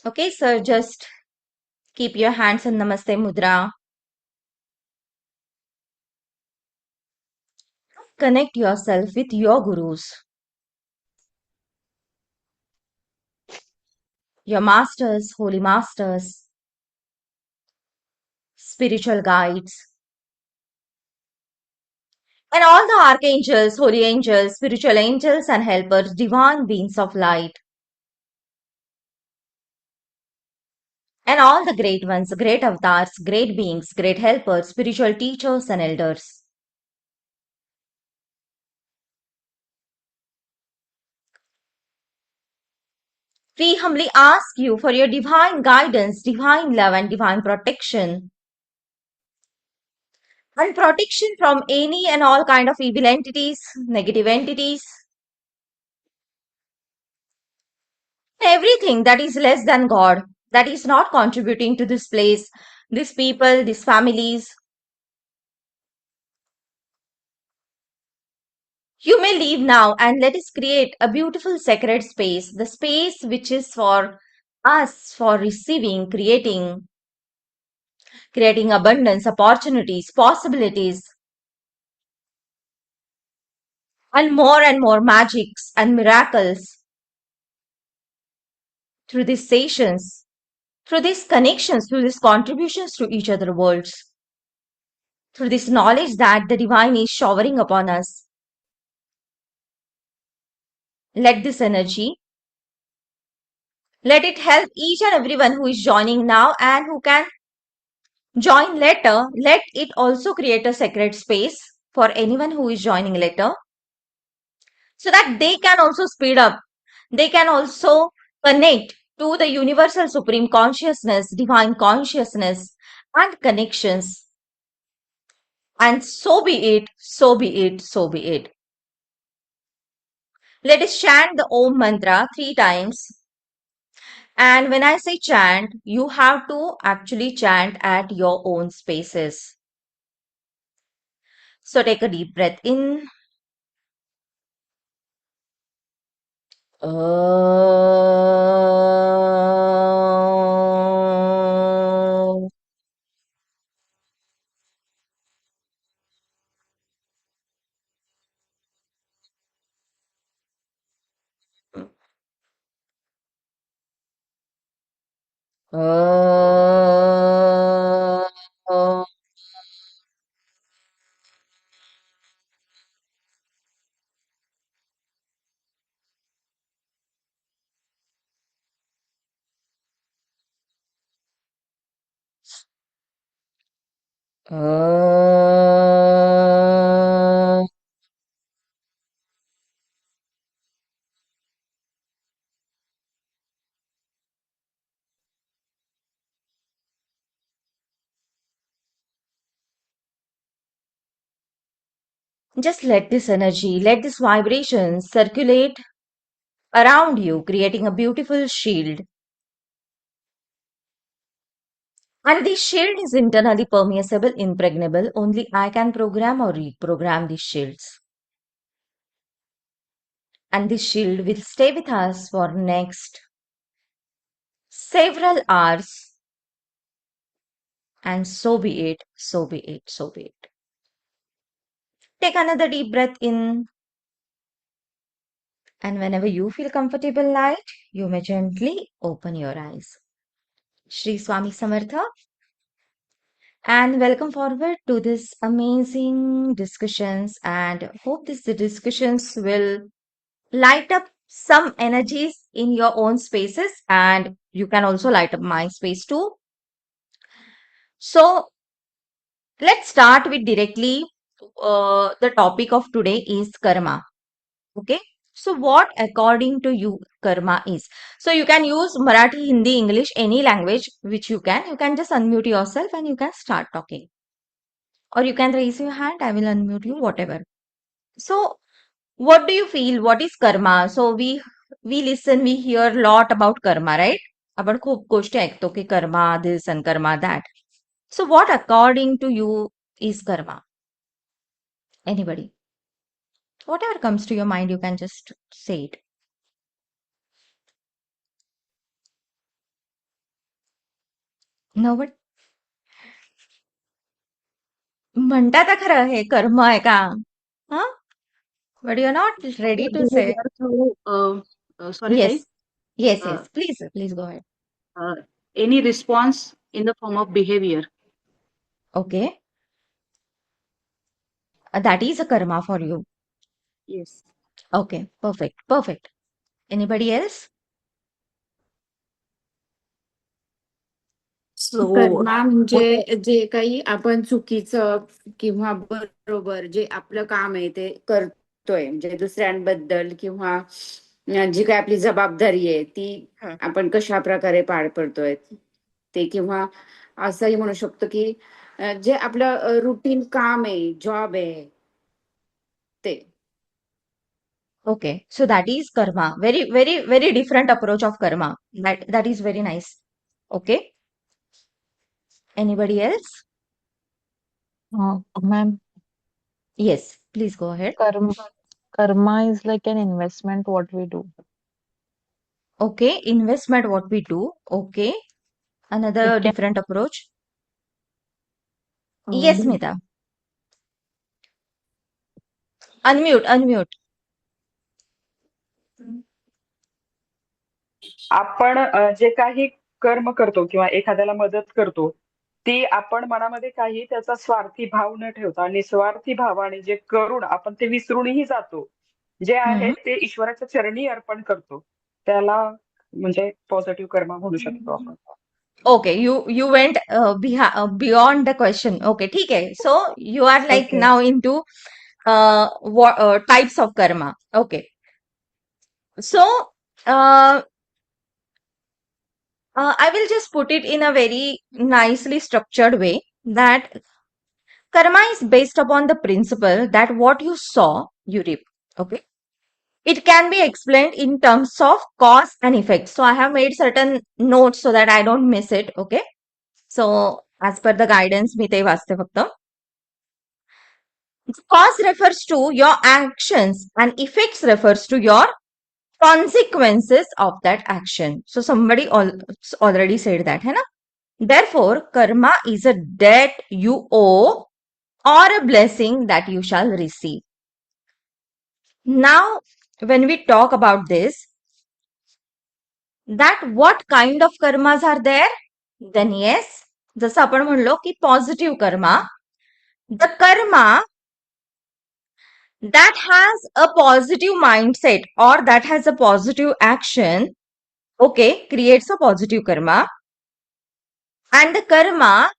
Okay, sir, just keep your hands in Namaste Mudra. Connect yourself with your gurus, your masters, holy masters, spiritual guides, and all the archangels, holy angels, spiritual angels, and helpers, divine beings of light, and all the great ones, great avatars, great beings, great helpers, spiritual teachers, and elders. We humbly ask you for your divine guidance, divine love, and divine protection, and protection from any and all kind of evil entities, negative entities, everything that is less than God, that is not contributing to this place, these people, these families. You may leave now and let us create a beautiful sacred space, the space which is for us for receiving, creating abundance, opportunities, possibilities, and more magics and miracles through these sessions, through these connections, through these contributions to each other worlds, through this knowledge that the divine is showering upon us. Let this energy, let it help each and everyone who is joining now and who can join later. Let it also create a sacred space for anyone who is joining later so that they can also speed up. They can also connect to the universal supreme consciousness, divine consciousness, and connections. And so be it, so be it, so be it. Let us chant the Om mantra 3 times. And when I say chant, you have to actually chant at your own spaces. So take a deep breath in. Om. Om. Om. Just let this energy, let this vibration circulate around you, creating a beautiful shield. And this shield is internally permeable, impregnable. Only I can program or reprogram these shields. And this shield will stay with us for next several hours. And so be it, so be it, so be it. Take another deep breath in. And whenever you feel comfortable light, you may gently open your eyes. Shri Swami Samartha, and welcome forward to this amazing discussions, and hope these discussions will light up some energies in your own spaces, and you can also light up my space too. So let's start with directly, the topic of today is karma. Okay, so what according to you karma is? So you can use Marathi, Hindi, English, any language which you can just unmute yourself and you can start talking, or you can raise your hand, I will unmute you, whatever. So what do you feel? What is karma? So we listen, we hear a lot about karma, right? आपण खूप गोष्टी ऐकतो की Karma this and karma that. So what according to you is karma? Anybody? Whatever comes to your mind, you can just say it. No but म्हणतात खरं हे कर्म आहे का? हा, but you are not ready to say. Behavior through, sorry, yes, Sai, yes, uh, yes, please please go ahead. uh, any response in the form of behavior. Okay, that is a karma for you. Yes. Okay, perfect, perfect. Anybody else? So, Karma what म्हणजे जे काही आपण चुकीचं किंवा बरोबर जे आपलं काम आहे ते करतोय, म्हणजे दुसऱ्यांबद्दल किंवा जी काही आपली जबाबदारी आहे ती हं. आपण कशा प्रकारे पार पडतोय ते, किंवा असंही म्हणू शकतो की जे आपलं रुटीन काम आहे, जॉब आहे ते. Okay, so that is karma. Very, very, very different approach of karma. That is very nice. Okay, anybody else? Ma'am, Yes, please go ahead. karma is like an investment what we do. Okay, investment what we do. Okay, It another can different approach. Yes, be Smita. Unmute, unmute. आपण जे काही कर्म करतो किंवा एखाद्याला मदत करतो, ती आपण मनामध्ये काही त्याचा स्वार्थी भाव न ठेवता निस्वार्थी भावाने जे करून आपण ते विसरूनही जातो. जे आहे Hmm. ते ईश्वराच्या चरणी अर्पण करतो. त्याला म्हणजे पॉझिटिव्ह कर्म म्हणू शकतो आपण. Okay, you went beyond the question. Okay, ठीक है. So you are like okay. now into types of karma. Okay. So uh, I will just put it in a very nicely structured way that karma is based upon the principle that what you sow, you reap. Okay. It can be explained in terms of cause and effect. So I have made certain notes so that I don't miss it. Okay. So as per the guidance, मी ते वाचते फक्त. Cause refers to your actions and effects refers to your consequences of that action. So somebody already said that, है ना? Therefore, karma is a debt you owe or a blessing that you shall receive. Now, when we talk about this, that what kind of karmas are there? Then yes, जसं आपण म्हणलो की positive Karma, the Karma that has a positive mindset or that has a positive action, okay, creates a positive karma. And the karma,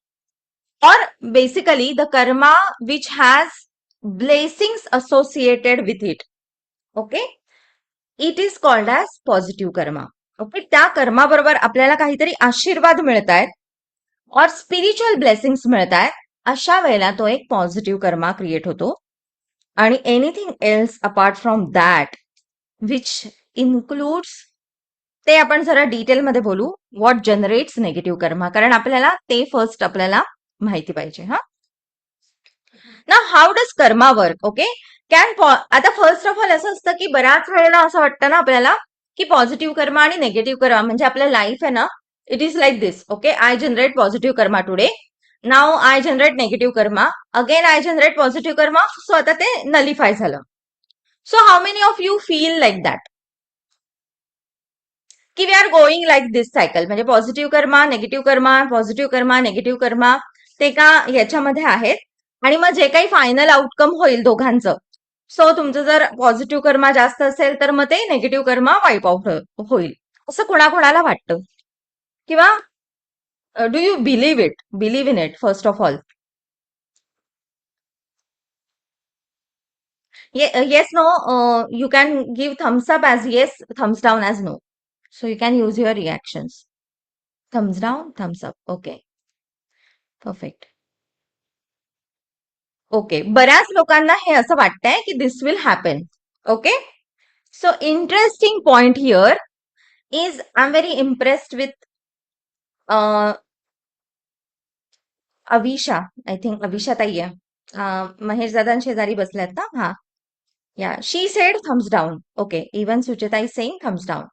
or basically the karma which has blessings associated with it, okay, it is called as positive karma. Okay, त्या कर्मा बरोबर आपल्याला काहीतरी आशीर्वाद मिळत आहेत और spiritual blessings मिळत आहेत, अशा वेळेला तो एक पॉझिटिव्ह कर्मा क्रिएट होतो. आणि anything else apart from that which includes, ते आपण जरा डिटेलमध्ये बोलू, व्हॉट जनरेट्स निगेटिव्ह कर्मा, कारण आपल्याला ते फर्स्ट आपल्याला माहिती पाहिजे. हा, ना how does Karma work? Okay, आता फर्स्ट ऑफ ऑल असं असतं की बऱ्याच वेळेला असं वाटतं ना आपल्याला की पॉझिटिव्ह कर्मा आणि निगेटिव्ह कर्मा म्हणजे आपल्या लाईफ आहे ना, it is like this. Okay, I generate positive karma today, now I generate negative karma, again I generate positive karma, so आता ते नलिफाय झालं. So how many of you feel like that की we are going like this cycle, म्हणजे positive karma, negative karma, positive karma, negative karma, ते का याच्यामध्ये आहेत. आणि मग जे काही फायनल आउटकम होईल दोघांचं, सो तुमचं जर पॉझिटिव्ह कर्मा जास्त असेल तर मग ते नेगेटिव्ह कर्मा वाईप आउट होईल, असं कुणाकुणाला वाटतं. किंवा do you believe in it first of all? Yes, no, you can give thumbs up as yes, thumbs down as no. So you can use your reactions. Thumbs down, thumbs up. Okay, perfect. Okay, बऱ्याच लोकांना हे असं वाटतंय की this will happen. Okay, so interesting point here is I am very impressed with Avisha. I think Avisha ताई आहे, महेश दादा शेजारी बसल्यात ना. हा, yeah, she said thumbs down. Okay, even Sucheta is saying thumbs down.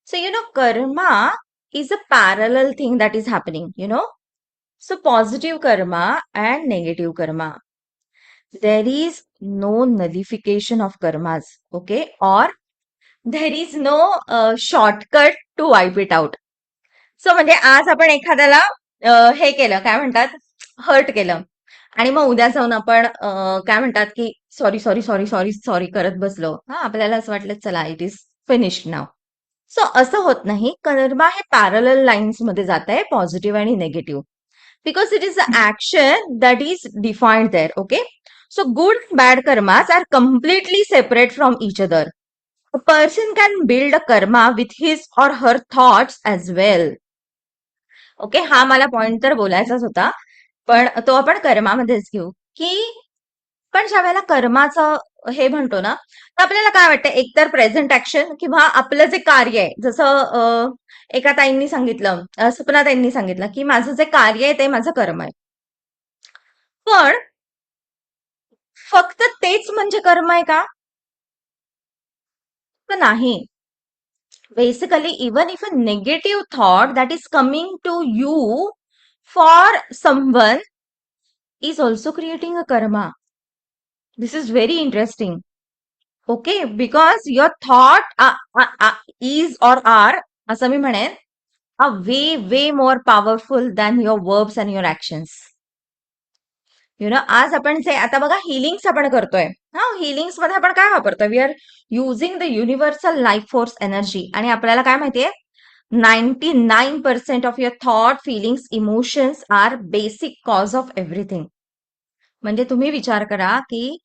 So, karma is a parallel thing that is happening, So positive karma and negative karma. There is no nullification of karmas, okay? Or there is no shortcut to wipe it out. सो म्हणजे आज आपण एखाद्याला हे केलं, काय म्हणतात, hurt केलं, आणि मग उद्या जाऊन आपण काय म्हणतात की sorry sorry sorry sorry sorry करत बसलो. हा, आपल्याला असं वाटलं चला इट इज फिनिश्ड नाव. सो असं होत नाही. कर्मा हे पॅरलल लाईन्स मध्ये जात आहे, पॉझिटिव्ह आणि negative, because it is the action that is defined there. Okay, so good bad karmas are completely separate from each other. A person can build a karma with his or her thoughts as well. Okay, हा मला point तर बोलायचाच होता, पण तो आपण कर्मामध्येच घेऊ. की पण ज्या वेळेला कर्माचं हे म्हणतो ना, तर आपल्याला काय वाटतं, एकतर प्रेझेंट ऍक्शन किंवा आपलं जे कार्य आहे, जसं एका ताईंनी सांगितलं, सपना ताईंनी सांगितलं की माझं जे कार्य आहे ते माझं कर्म आहे. पण फक्त तेच म्हणजे कर्म आहे का? तर नाही. Basically, even if a negative thought that is coming to you for someone is also creating a karma. This is very interesting. Okay, because your thought is or are, असं मी म्हणेन, are way more powerful than your verbs and your actions. आज आपण जे आता बघा हिलिंग्स आपण करतोय, हा, हिलिंग्स मध्ये आपण काय वापरतोय, we are using the universal life force energy. आणि आपल्याला काय माहितीये, 99% of your thought, feelings, emotions are basic cause of everything. म्हणजे तुम्ही विचार करा की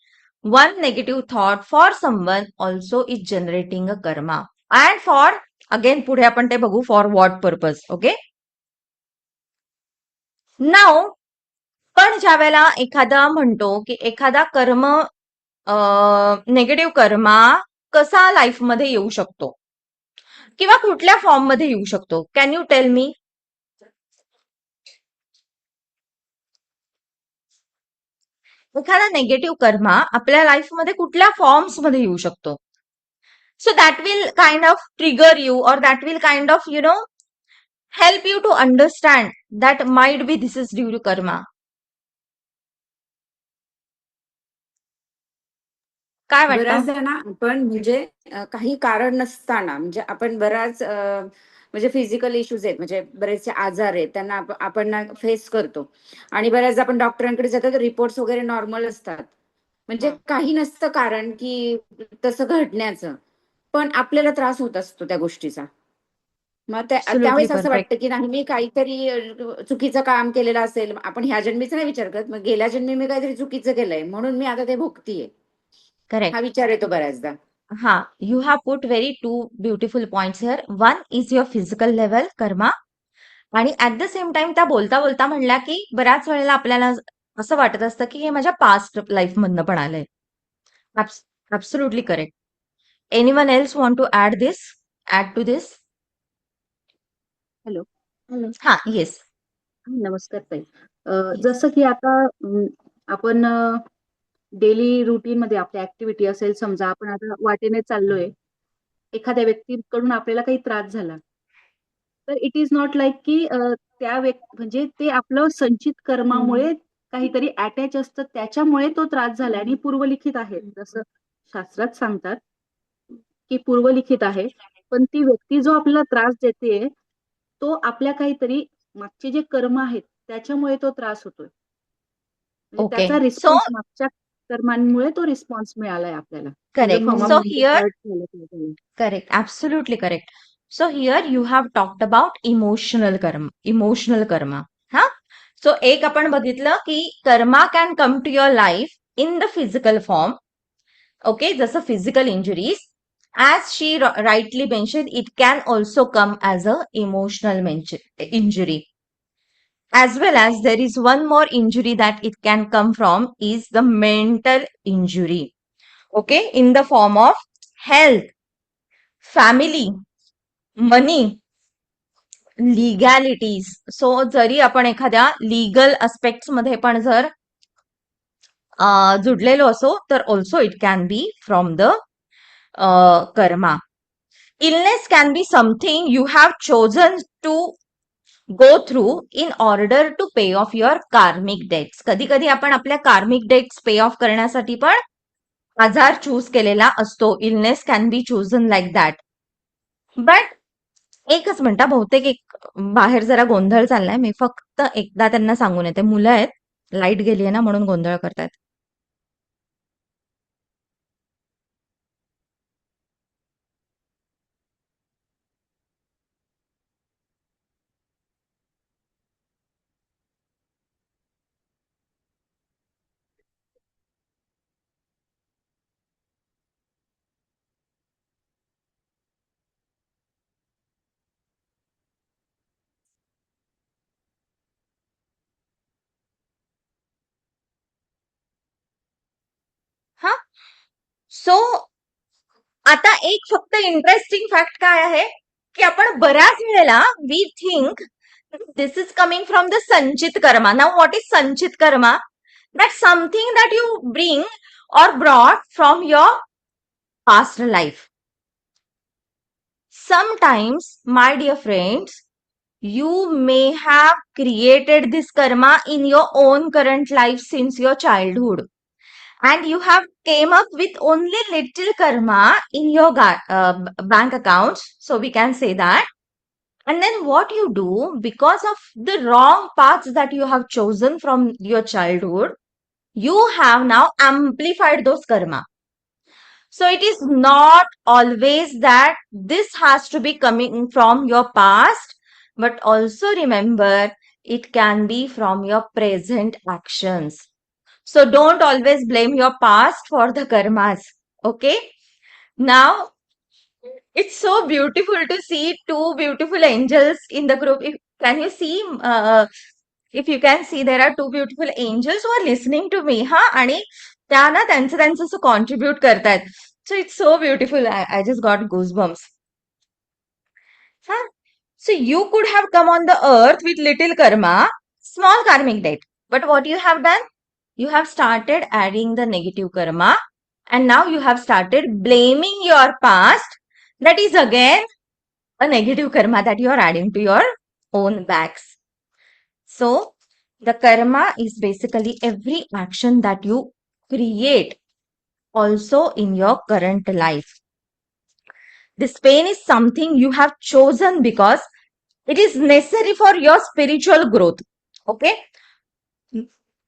one negative thought for someone also is generating a karma. And for, again पुढे आपण ते बघू, फॉर व्हॉट पर्पज. ओके, नाव पण ज्या वेळेला एखादा म्हणतो की एखादा कर्म, नेगेटिव्ह कर्मा कसा लाईफमध्ये येऊ शकतो किंवा कुठल्या फॉर्म मध्ये येऊ शकतो, कॅन यू टेल मी? एखादा नेगेटिव्ह कर्मा आपल्या लाईफमध्ये कुठल्या फॉर्म्स मध्ये येऊ शकतो? So that will kind of trigger you, or that will kind of help you to understand that might be this is due to karma. काय वाटतं? बऱ्याचदा ना आपण म्हणजे काही कारण नसताना, म्हणजे आपण बऱ्याच म्हणजे फिजिकल इश्यूज आहेत, म्हणजे बरेचसे आजार आहेत, त्यांना आपण ना फेस करतो. आणि बऱ्याचदा आपण डॉक्टरांकडे जातो तर रिपोर्ट्स वगैरे नॉर्मल असतात, म्हणजे काही नसतं कारण की तसं घडण्याचं, पण आपल्याला त्रास होत असतो त्या गोष्टीचा. मग Absolutely त्यावेळेस असं perfect. वाटतं की नाही, मी काहीतरी चुकीचं काम केलेलं असेल. आपण ह्या जन्मीचं नाही विचार करत, मग गेल्या जन्मी मी काहीतरी चुकीचं केलंय म्हणून मी आता ते भोगतीये, करेक्ट. हा विचार येतो बऱ्याचदा. हा, you have put very two beautiful points here. One is your physical level karma, आणि ऍट द सेम टाइम त्या बोलता बोलता म्हणल्या की बऱ्याच वेळेला आपल्याला असं वाटत असतं की हे माझ्या पास्ट लाईफ मधनं पण आलंय. Absolutely correct. Anyone else want to add to this? Hello. हा, येस. नमस्कार ताई. जसं की आता आपण डेली रुटीन मध्ये आपली ऍक्टिव्हिटी असेल, समजा आपण आता वाटेने चाललोय, एखाद्या व्यक्तीकडून आपल्याला काही त्रास झाला, तर इट इज नॉट लाईक की त्या व्यक्ती म्हणजे ते आपलं संचित कर्मामुळे काहीतरी अटॅच असतं, त्याच्यामुळे तो त्रास झाला आणि पूर्वलिखित आहे, जसं शास्त्रात सांगतात की पूर्वलिखित आहे. पण ती व्यक्ती जो आपल्याला त्रास देते, तो आपल्या काहीतरी मागचे जे कर्म आहेत त्याच्यामुळे तो त्रास होतोय. म्हणजे ओके, त्याचा सो रिस्पॉन्स मागच्या कर्मांमुळे तो रिस्पॉन्स मिळालाय आपल्याला. Correct. Form so of here, hurt झालं त्याच्याने. Correct, absolutely correct. So here you have talked about emotional karma. हा, सो एक आपण बघितलं की karma can come to your life in the physical form. Okay, जसं physical injuries, as she rightly mentioned, it can also come as a emotional injury. As well as there is one more injury that it can come from is the mental injury. Okay, in the form of health, family, money, legalities. सो जरी आपण एखाद्या legal aspects मध्ये पण जर जुडलेलो असो, तर also it can be from the karma. Illness can be something you have chosen to go through in order to pay off your karmic debts. कधी कधी आपण आपल्या कार्मिक डेट्स पे ऑफ करण्यासाठी पण आजार चूज केलेला असतो. Illness can be chosen like that. But एकच मिनिट बहुतेक एक बाहेर जरा गोंधळ चाललाय. मी फक्त एकदा त्यांना सांगून येते. मुलं आहेत, लाईट गेली आहे ना म्हणून गोंधळ करतायत. हा, सो आता एक फक्त इंटरेस्टिंग फॅक्ट काय आहे की आपण बऱ्याच वेळेला we think this is coming from the sanchit karma. Now what is sanchit karma? That something that you bring or brought from your past life. Sometimes, my dear friends, you may have created this karma in your own current life since your childhood, and you have came up with only little karma in your bank accounts, so we can say that. And then what you do, because of the wrong paths that you have chosen from your childhood, you have now amplified those karma. So it is not always that this has to be coming from your past, but also remember it can be from your present actions. So don't always blame your past for the karmas. Okay? Now, it's so beautiful to see two beautiful angels in the group. Can you see? If you can see, there are two beautiful angels who are listening to me. Ha, आणि त्या ना त्यांचं त्यांचं असं contribute करतायत. So it's so beautiful. I just got goosebumps. Huh? So you could have come on the earth with little karma, small karmic debt. But what you have done? You have started adding the negative karma, and now you have started blaming your past. That is again a negative karma that you are adding to your own backs. So the karma is basically every action that you create also in your current life. This pain is something you have chosen because it is necessary for your spiritual growth. Okay?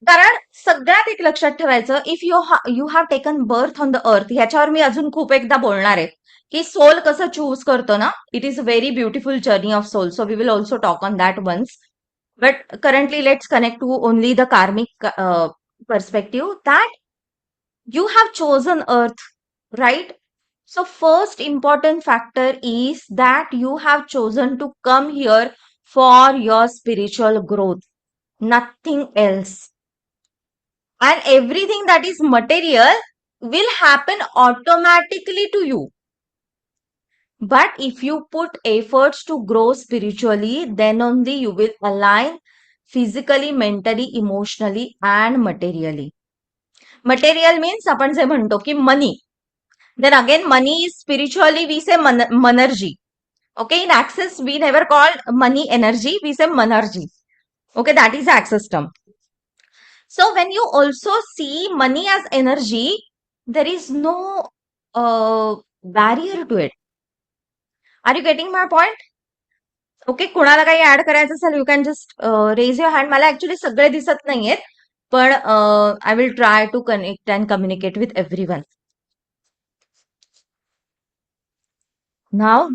कारण सगळ्यात एक लक्षात ठेवायचं, if you have taken birth on the अर्थ, ह्याच्यावर मी अजून खूप एकदा बोलणार आहे की सोल कसं चूज करतो ना. It is a very beautiful journey of soul. So we will also talk on that ones. But currently, let's connect to only the karmic perspective that you have chosen earth, right? So first important factor is that you have chosen to come here for your spiritual growth, nothing else. And everything that is material will happen automatically to you. But if you put efforts to grow spiritually, then only you will align physically, mentally, emotionally, and materially. Material means आपण जे म्हणतो की money. Then again, money is spiritually, we say monergy. Okay, in Access, we never call money energy, we say monergy. Okay, that is the access term. So when you also see money as energy, there is no barrier to it. Are you getting my point? Okay, कुणाला काही add करायचं असेल you can just raise your hand. मला actually सगळे दिसत नाहीयेत, पण I will try to connect and communicate with everyone. Now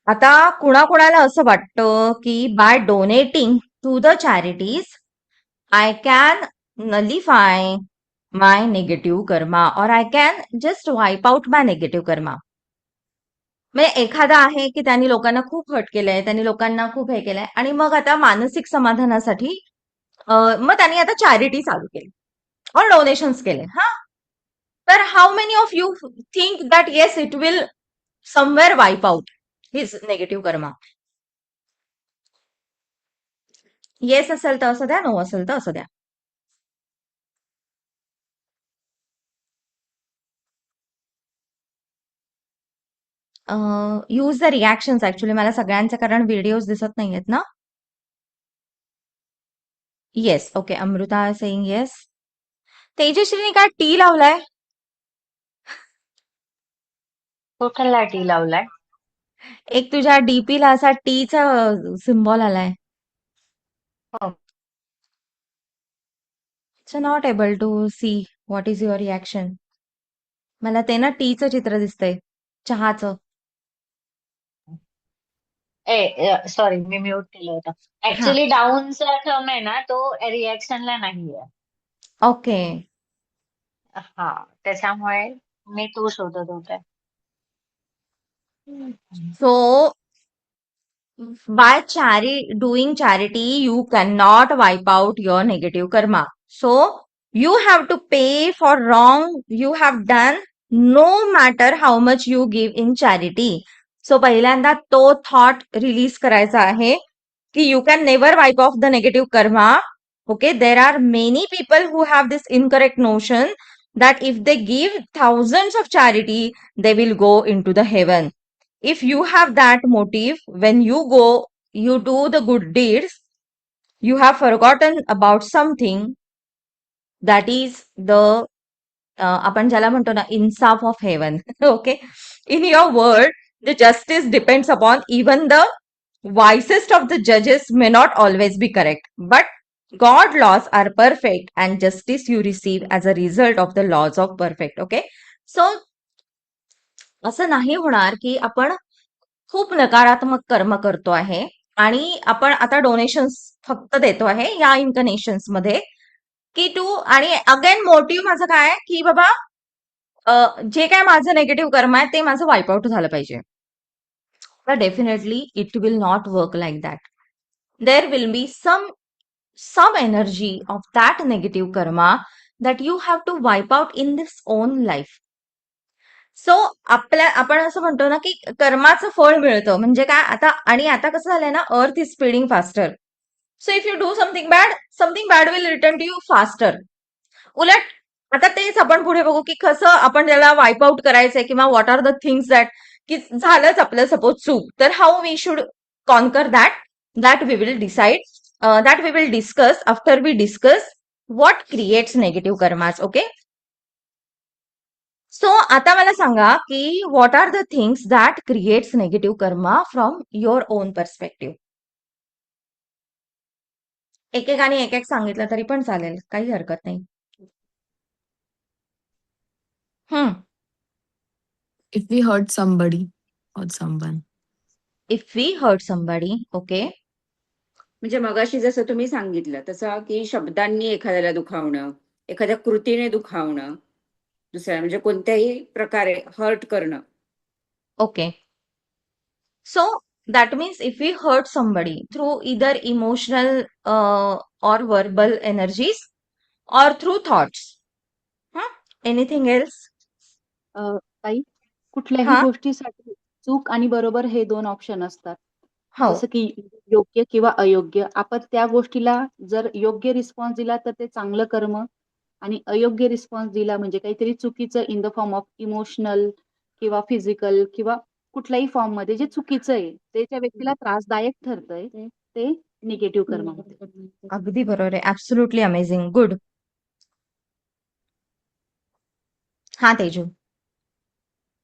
आता कुणाकुणाला असं वाटतं की by donating to the charities I can nullify my negative karma or I can just wipe out my negative karma. म्हणजे एखादा आहे की त्यांनी लोकांना खूप हर्ट केलंय, त्यांनी लोकांना खूप हे केलंय, आणि मग आता मानसिक समाधानासाठी मग त्यांनी आता चॅरिटी चालू केली और डोनेशन्स केले. हा, तर हाऊ many of you think that yes it will somewhere वाईप out his negative Karma? Yes असेल तर असं द्या, नो असेल तर असं द्या. Use the reactions. ऍक्च्युली मला सगळ्यांचे कारण व्हिडिओज दिसत नाहीयेत ना. Yes. Okay. Amrita saying yes. तेजश्रीने काय टी लावलाय? कुठला टी लावलाय? एक तुझ्या डीपीला असा टीचा सिम्बॉल आलाय. हो. So not able to see what is your reaction. मला ते ना टीचं चित्र दिसतंय. चहाचं. सॉरी, मी म्यूट केलं होतं. हा. ऍक्च्युली डाऊनचा थंब आहे ना, तो रिएक्शनला नाहीये. ओके. हा, त्याच्यामुळे मी तो शोधत होते. So by doing charity, you cannot wipe out your negative karma. So you have to pay for wrong you have done, no matter how much you give in charity. So पहिल्यांदा तो thought release करायचा आहे की you can never wipe off the negative karma. Okay, there are many people who have this incorrect notion that if they give thousands of charity, they will go into the heaven. If you have that motive, when you go, you do the good deeds, you have forgotten about something that is the आपण ज्याला म्हणतो ना इन्साफ of haven. Okay. In your word the justice depends upon even the wisest of the judges may not always be correct, but God laws are perfect and justice you receive as a result of the laws of perfect. Okay. So असं नाही होणार की आपण खूप नकारात्मक कर्म करतो आहे आणि आपण आता डोनेशन्स फक्त देतो आहे या इन्कनेशन्स मध्ये की तू आणि अगेन मोटिव्ह माझं काय आहे की बाबा जे काय माझं नेगेटिव्ह कर्म आहे ते माझं वाईपआउट झालं पाहिजे. तर definitely it will not work like that. There will be some energy of that negative karma that you have to wipe out in this own life. सो आपण असं म्हणतो ना की कर्माचं फळ मिळतं म्हणजे काय आता आणि आता कसं झालंय ना earth is speeding faster. So if you do something bad will return to you faster. उलट आता तेच आपण पुढे बघू की कसं आपण त्याला वाईप आउट करायचंय किंवा what are the things that की झालंच आपलं सपोज चूक तर how we should conquer that we will decide that we will discuss after we discuss what creates negative karmas. Okay. So आता मला सांगा की what are the things that creates negative karma from your own perspective. एकेकाने एक एक सांगितलं तरी पण चालेल, काही हरकत नाही. If we hurt somebody or someone. If we hurt somebody. Okay. म्हणजे मगाशी जसं तुम्ही सांगितलं तसं की शब्दांनी एखाद्याला दुखावणं, एखाद्या कृतीने दुखावणं, दुसऱ्या म्हणजे कोणत्याही प्रकारे हर्ट करणं. Okay. So that means if we hurt somebody through either emotional or verbal energies or through thoughts. Huh? Anything else? ताई, कुठल्याही हा. गोष्टीसाठी चूक आणि बरोबर हे 2 ऑप्शन असतात. हो. जसं की योग्य किंवा अयोग्य. आपण त्या गोष्टीला जर योग्य रिस्पॉन्स दिला तर ते चांगलं कर्म आणि अयोग्य रिस्पॉन्स दिला म्हणजे काहीतरी चुकीचं in the form of emotional किंवा फिजिकल किंवा कुठल्याही फॉर्म मध्ये जे चुकीचं आहे ते त्या व्यक्तीला त्रासदायक ठरतंय ते निगेटिव्ह कर्म होते. अगदी बरोबर आहे. Absolutely amazing. गुड. हा तेजू.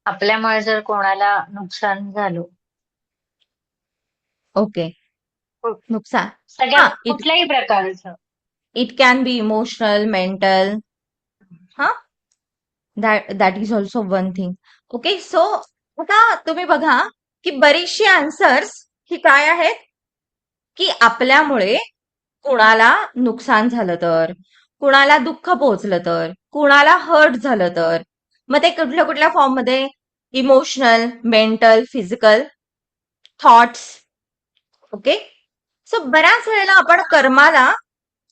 आपल्यामुळे जर कोणाला नुकसान झालं, ओके. कु- नुकसान. सगळ्या हा. कुठल्याही प्रकारचं, it can be emotional, mental. हा. That is also one thing. Okay. So आता तुम्ही बघा की बरीचशी आन्सर्स ही काय आहेत की आपल्यामुळे कुणाला नुकसान झालं तर, कुणाला दुःख पोहोचलं तर, कुणाला हर्ट झालं तर, मग ते कुठल्या कुठल्या फॉर्म मध्ये emotional, mental, physical, thoughts. Okay. So बऱ्याच वेळेला आपण कर्माला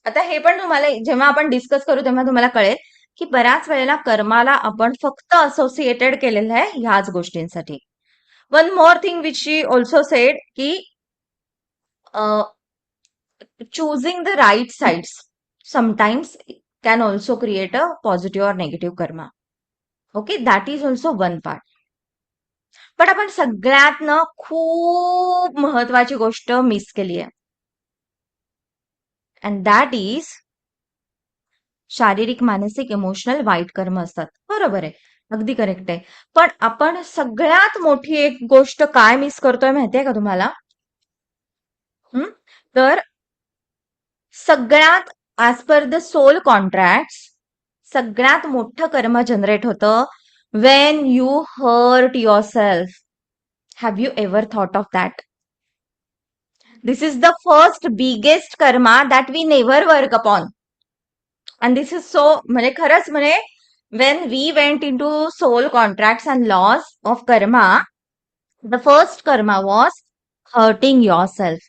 आता हे पण तुम्हाला जेव्हा आपण डिस्कस करू तेव्हा तुम्हाला कळेल की बऱ्याच वेळेला कर्माला आपण फक्त असोसिएटेड केलेलं आहे ह्याच गोष्टींसाठी. One more thing which she also said की choosing the right sides sometimes can also create a positive or negative karma. Okay, that is also one part. पण आपण सगळ्यातनं खूप महत्वाची गोष्ट मिस केली आहे. अँड दॅट इज शारीरिक, मानसिक, इमोशनल वाईट कर्म असतात. बरोबर आहे, अगदी करेक्ट आहे. पण आपण सगळ्यात मोठी एक गोष्ट काय मिस करतोय माहितीये का तुम्हाला? तर सगळ्यात as per the soul contract सगळ्यात मोठं कर्म जनरेट होतं when you hurt yourself. Have you ever thought of that? This is the first biggest karma that we never work upon. And this is so, म्हणजे खरंच म्हणजे when we went into soul contracts and laws of karma, the first karma was hurting yourself.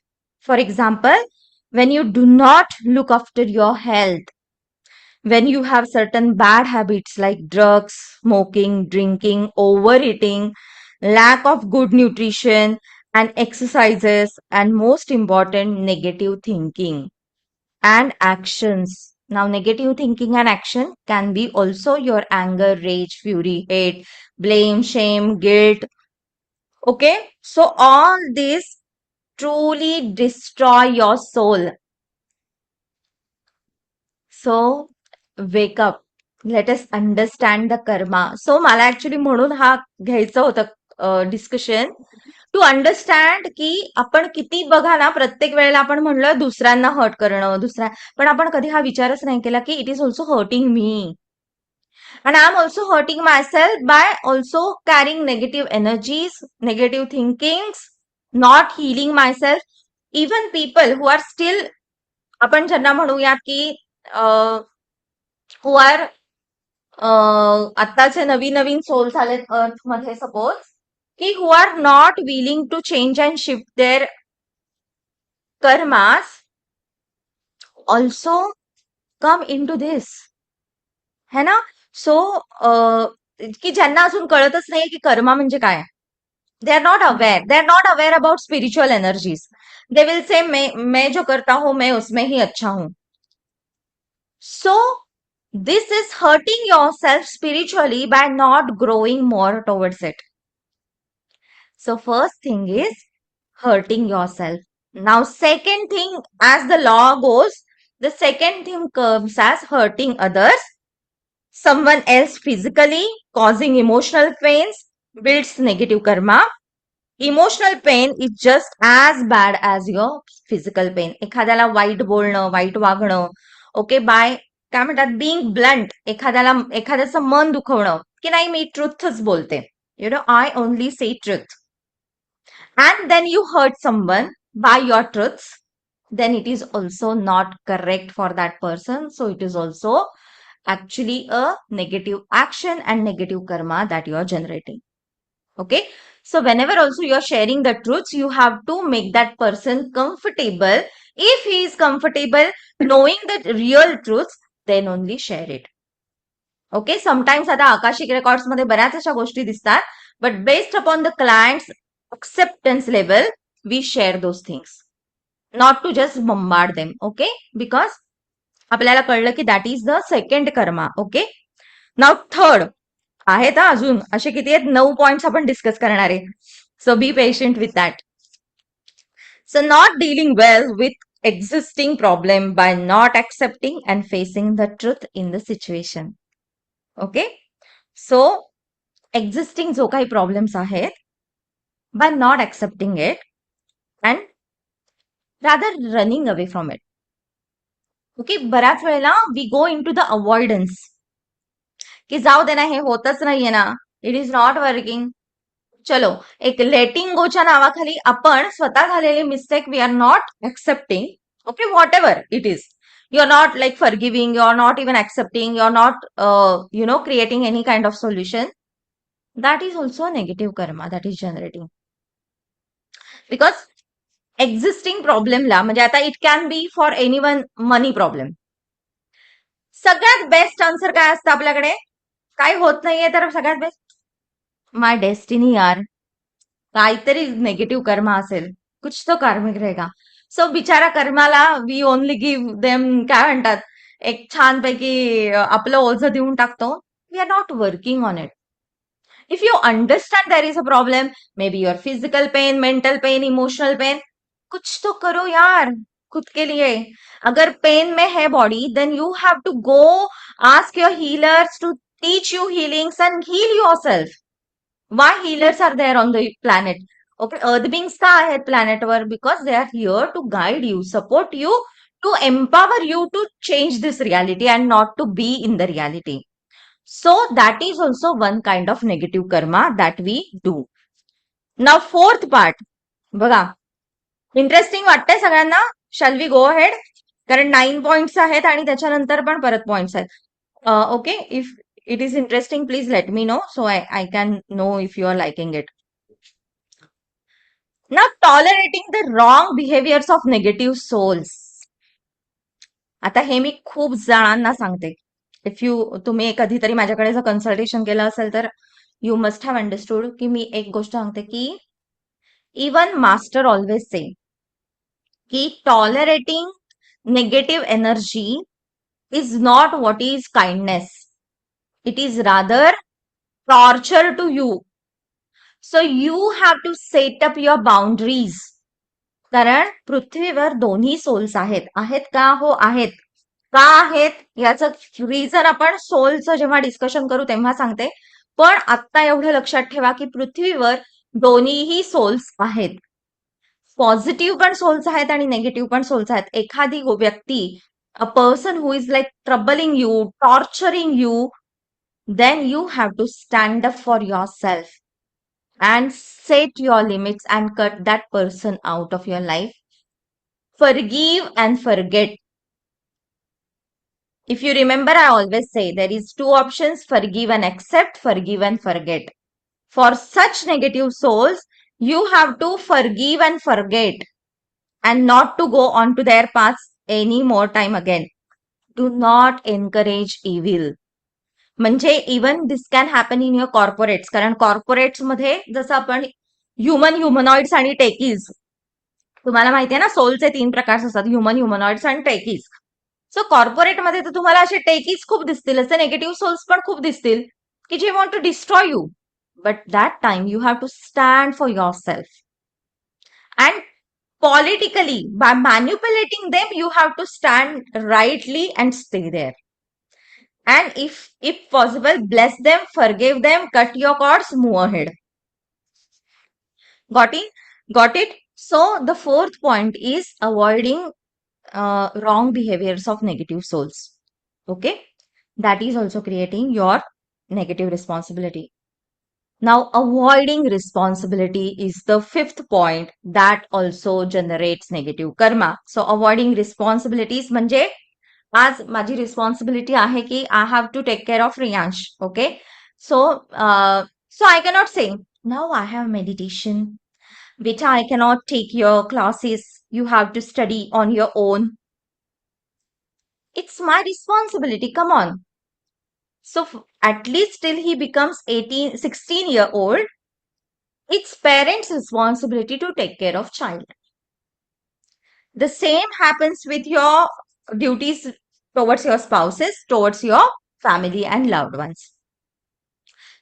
For example, when you do not look after your health, when you have certain bad habits like drugs, smoking, drinking, overeating, lack of good nutrition and exercises, and most important, negative thinking and actions. Now, negative thinking and action can be also your anger, rage, fury, hate, blame, shame, guilt. Okay, so all these truly destroy your soul. So, wake up. Let us understand the karma. So, मला actually म्हणून हा घ्यायचं होतं discussion to understand की आपण किती, बघा ना, प्रत्येक वेळेला आपण म्हणलं दुसऱ्यांना हर्ट करणं, पण आपण कधी हा विचारच नाही केला की it is also hurting me. And I'm also hurting myself by also carrying negative energies, negative thinkings, not healing myself. Even people who are still, आपण ज्यांना म्हणूयात की who are आत्ताचे नवीन नवीन सोल झालेत अर्थ मध्ये, सपोज की who are not willing to change and shift their karmas also come into this, है ना? सो की ज्यांना अजून कळतच नाही की कर्मा म्हणजे काय, they are not aware about spiritual energies. They will say मैं जो करता हूं मैं उसमें ही अच्छा हूं. So this is hurting yourself spiritually by not growing more towards it. So first thing is hurting yourself. Now, second thing, as the law goes, the second thing comes as hurting others. Someone else physically, causing emotional pains, builds negative karma. Emotional pain is just as bad as your physical pain. एखाद्याला white बोलणं, white वागणं, okay, bye काय म्हणतात, Bing blunt, एखाद्याचं मन दुखवणं की नाही मी ट्रुथच बोलते, I only say truth, and then you hurt someone by your truths, then it is also not correct for that person. So it is also actually a negative action and negative karma that you are generating. Okay, so whenever also you are sharing the truths, you have to make that person comfortable. If he is comfortable knowing the real truths, then only share it. Okay, sometimes आता Akashic records मध्ये बऱ्याच अशा गोष्टी दिसतात, but based upon the client's acceptance level, we share those things, not to just bombard them. Okay, because आपल्याला कळलं की that is the second Karma. Okay, now third आहेत अजून असे किती आहेत, 9 पॉइंट्स आपण डिस्कस करणार आहे. So be patient with that. So not dealing well with existing problem by not accepting and facing the truth in the situation. Okay, so existing जो काही प्रॉब्लेम्स आहेत, by not accepting it and rather running away from it. Okay, बऱ्याच वेळेला we go in to the avoidance की जाऊ दे ना, हे होतच नाहीये ना, इट इज नॉट वर्किंग. चलो, एक लेटिंग गोच्या नावाखाली आपण स्वतः झालेली mistake we are not accepting. Okay, whatever it is, you are not like forgiving, you are not even accepting, you are not creating any kind of solution. That is also a negative karma that is generating, because existing प्रॉब्लेमला, म्हणजे आता it can be for anyone money problem, सगळ्यात best answer काय असतं आपल्याकडे, काय होत नाहीये तर सगळ्यात बेस्ट माय डेस्टिनी यार, काहीतरी निगेटिव्ह कर्मा असेल, कुछ तो कार्मिक रहेगा. सो बिचारा कर्माला वी ओनली गिव्ह देम, काय म्हणतात, एक छानपैकी आपलं ओझं देऊन टाकतो. We are not working on it. If you understand there is a problem, maybe your physical pain, mental pain, emotional pain, कुछ तो करो यार, खुद के लिए. अगर पेन में है body, then you have to go ask your healers to teach you healings and heal yourself. Why healers are there on the planet? Okay, earth beings का आहेत प्लॅनेटवर? Because they are here to guide you, support you, to empower you to change this reality and not to be in the reality. So that is also one kind of negative karma that we do. Now fourth part, बघा interesting वाटतंय सगळ्यांना? Shall we go ahead? कारण 9 points आहेत आणि त्याच्यानंतर पण परत points आहेत. Okay, if it is interesting, please let me know so I can know if you are liking it. Now, tolerating the wrong behaviors of negative souls. आता हे मी खूप जणांना सांगते. तुम्ही कधीतरी माझ्याकडे जर कन्सल्टेशन केलं असेल तर यू मस्ट हॅव अंडरस्टूड की मी एक गोष्ट सांगते की इवन मास्टर ऑलवेज से की tolerating negative energy is not what is kindness. It is rather torture to you. So you have to set up your boundaries. कारण पृथ्वीवर दोन्ही सोल्स आहेत. आहेत का? हो आहेत. का आहेत याचं रिझन आपण सोलचं जेव्हा डिस्कशन करू तेव्हा सांगते. पण आत्ता एवढं लक्षात ठेवा की पृथ्वीवर दोन्हीही सोल्स आहेत. पॉझिटिव्ह पण सोल्स आहेत आणि नेगेटिव्ह पण सोल्स आहेत. एखादी व्यक्ती, a person who is like troubling you, torturing you, then you have to stand up for yourself and set your limits and cut that person out of your life. Forgive and forget. If you remember, I always say there is two options: forgive and accept, forgive and forget. For such negative souls, you have to forgive and forget and not to go on to their paths any more time again. Do not encourage evil. म्हणजे even this can happen in your corporates. कारण corporates मध्ये जसं आपण ह्युमनॉइड्स आणि techies, तुम्हाला माहिती आहे ना, सोलचे 3 प्रकार असतात: ह्युमनॉइड्स आणि टेकीज. सो कॉर्पोरेटमध्ये तर तुम्हाला असे टेकीज खूप दिसतील, असे निगेटिव्ह सोल्स पण खूप दिसतील की जे want to destroy you. But that time you have to stand for yourself. And politically, by manipulating them, you have to stand rightly and stay there. And if possible, bless them, forgive them, cut your cords, move ahead. Got it? So the fourth point is avoiding wrong behaviors of negative souls. Okay, that is also creating your negative responsibility. Now, avoiding responsibility is the fifth point that also generates negative karma. So avoiding responsibilities म्हणजे आज माझी responsibility आहे की I have to take care of Riyansh. Okay, so I cannot say now I have meditation, बेटा I cannot take your classes, you have to study on your own. It's my responsibility, come on. So at least till he becomes 16 year old, it's parents' responsibility to take care of child. The same happens with your duties towards your spouses, towards your family and loved ones.